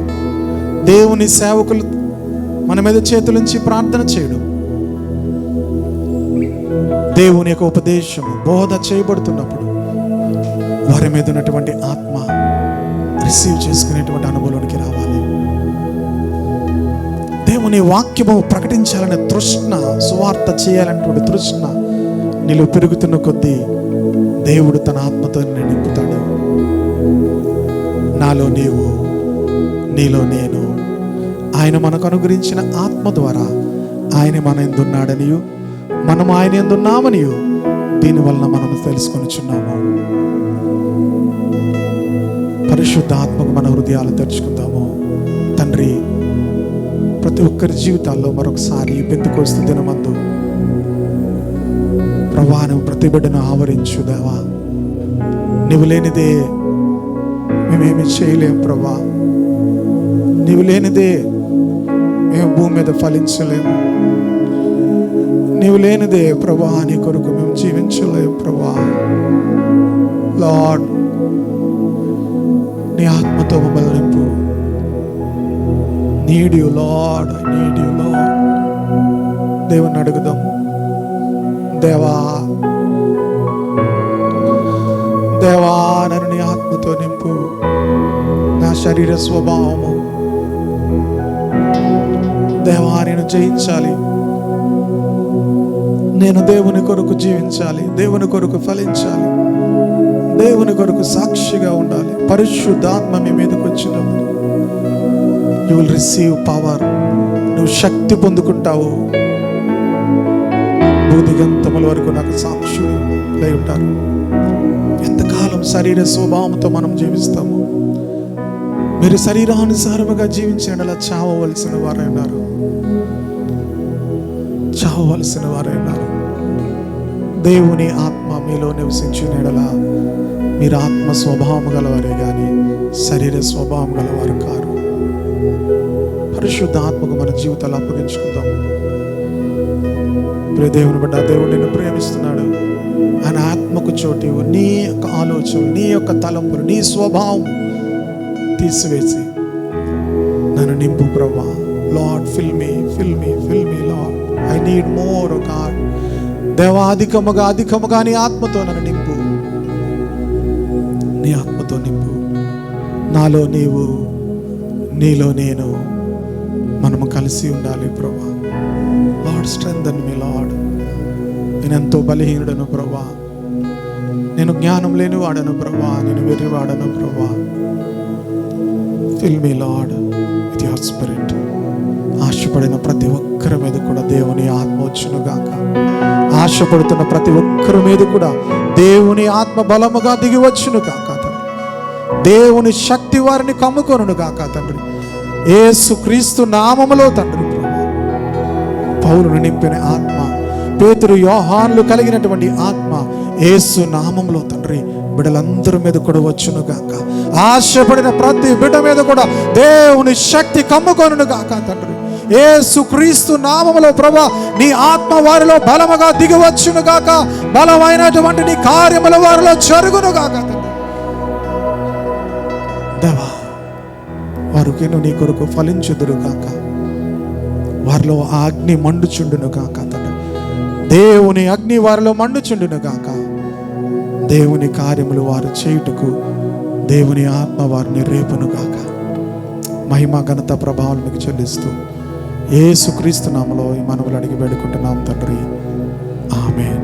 దేవుని సేవకులు మన మీద చేతులుంచి ప్రార్థన చేయడం, దేవుని యొక్క ఉపదేశం బోధ చేయబడుతున్నప్పుడు వారి మీద ఉన్నటువంటి ఆత్మ రిసీవ్ చేసుకునేటువంటి అనుభవంలోనికి రావాలి. దేవుని వాక్యము ప్రకటించాలనే తృష్ణ, సువార్త చేయాలనేటువంటి తృష్ణ నీలో పెరుగుతున్న కొద్దీ దేవుడు తన ఆత్మతో నింపుతాడు. నాలో నీవు, నీలో నేను, ఆయన మనకు అనుగ్రహించిన ఆత్మ ద్వారా ఆయన మన ఎందున్నాడనియు మనం ఆయన ఎందున్నామనియు దీనివలన మనం తెలుసుకొనిచున్నాము. పరిశుద్ధ ఆత్మకు మన హృదయాలు తెరుచుకుందాము. తండ్రి, ప్రతి ఒక్కరి జీవితాల్లో మరొకసారి పెంతెకొస్తు దినమందు ప్రభువా నువ్వు ప్రతి బిడ్డను ఆవరించు దేవా. నువ్వు లేనిదే మేమేమి చేయలేం ప్రభువా, నీవు లేనిదే మేము భూమి మీద ఫలించలేము, నీవు లేనిదే ప్రభువా నీ కొరకు మేము జీవించలేము ప్రభువా. లార్డ్, నీ ఆత్మతో మమ్మల్ని నింపు. Need you lord, I need you lord. దేవుని అడుగుదాం. దేవా, దేవా నన్ను నీ ఆత్మతో నింపు. నా శరీర స్వభావము దేవా నేను జయించాలి. నేను దేవుని కొరకు జీవించాలి, దేవుని కొరకు ఫలించాలి, దేవుని కొరకు సాక్షిగా ఉండాలి. పరిశుద్ధాత్మ మీ మీదకి వచ్చినప్పుడు యు విల్ రిసీవ్ పవర్. నువ్వు శక్తి పొందుకుంటావు. భూదిగంతముల వరకు నాకు సాక్షులై ఉంటారు. ఎంతకాలం శరీర స్వభావంతో మనం జీవిస్తాము? మీరు శరీరానుసారముగా జీవించేలా చావవలసిన వారై ఉన్నారు. చావవలసిన వారై ఉన్నారు. దేవుని ఆత్మ మీలో నివసించినలా మీరు ఆత్మ స్వభావం గలవారే కానీ శరీర స్వభావం గలవారు కారు. పరిశుద్ధ ఆత్మకు మన జీవితాలు అప్పగించుకుందాం. దేవుని బిడ్డ, దేవుడు నిన్ను ప్రేమిస్తున్నాడు. ఆయన ఆత్మకు చోటు నీ యొక్క ఆలోచనలు, నీ యొక్క తలంపులు, నీ స్వభావం తీసివేసి నన్ను నింపు ప్రభువా. Lord fill me Lord, I need more. O God, దేవా అధికముగా నీ ఆత్మతో నన్ను నింపు, నీ ఆత్మతో నింపు. నాలో నీవు, నీలో నేను, మనము కలిసి ఉండాలి ప్రభువా. లార్డ్ స్ట్రెంథన్ మీ లార్డ్. నేను ఎంతో బలహీనుడను ప్రభువా, నేను జ్ఞానం లేని వాడను ప్రభువా, నేను వెర్రివాడను ప్రభువా. Fill me Lord with your Spirit. ఆశపడిన ప్రతి ఒక్కరి మీద కూడా దేవుని ఆత్మ వచ్చును గాక. ఆశపడుతున్న ప్రతి ఒక్కరి మీద కూడా దేవుని ఆత్మ బలముగా దిగి వచ్చును గాక తండ్రి. దేవుని శక్తి వారిని కమ్ముకొనును గాక తండ్రి. యేసుక్రీస్తు నామములో తండ్రి. పౌలును నింపిన ఆత్మ, పేతురు యోహానులు కలిగినటువంటి ఆత్మ యేసు నామములో తండ్రి బిడ్డలందరి మీద కూడా వచ్చును గాక. ఆశపడిన ప్రతి బిడ్డ మీద కూడా దేవుని శక్తి కమ్ముకొనును గాక తండ్రి. యేసుక్రీస్తు నామములో ప్రభువా నీ ఆత్మ వారిలో బలముగా దిగి వచ్చును గాక. బలమైనటువంటి నీ కార్యముల వారిలో జరుగును గాక తండ్రి. దేవా, వారికేను నీ కొరకు ఫలించుదురు గాక. వారిలో ఆ అగ్ని మండుచుండును గాక తండ్రి. దేవుని అగ్ని వారిలో మండుచుండును గాక. దేవుని కార్యములు వారు చేయుటకు దేవుని ఆత్మ వారిని రేపును గాక. మహిమ ఘనత ప్రభావం మీకు చెల్లిస్తూ యేసుక్రీస్తు నామములో ఈ మనవులు అడిగి వేడుకుంటున్నాం తండ్రి. ఆమేన్.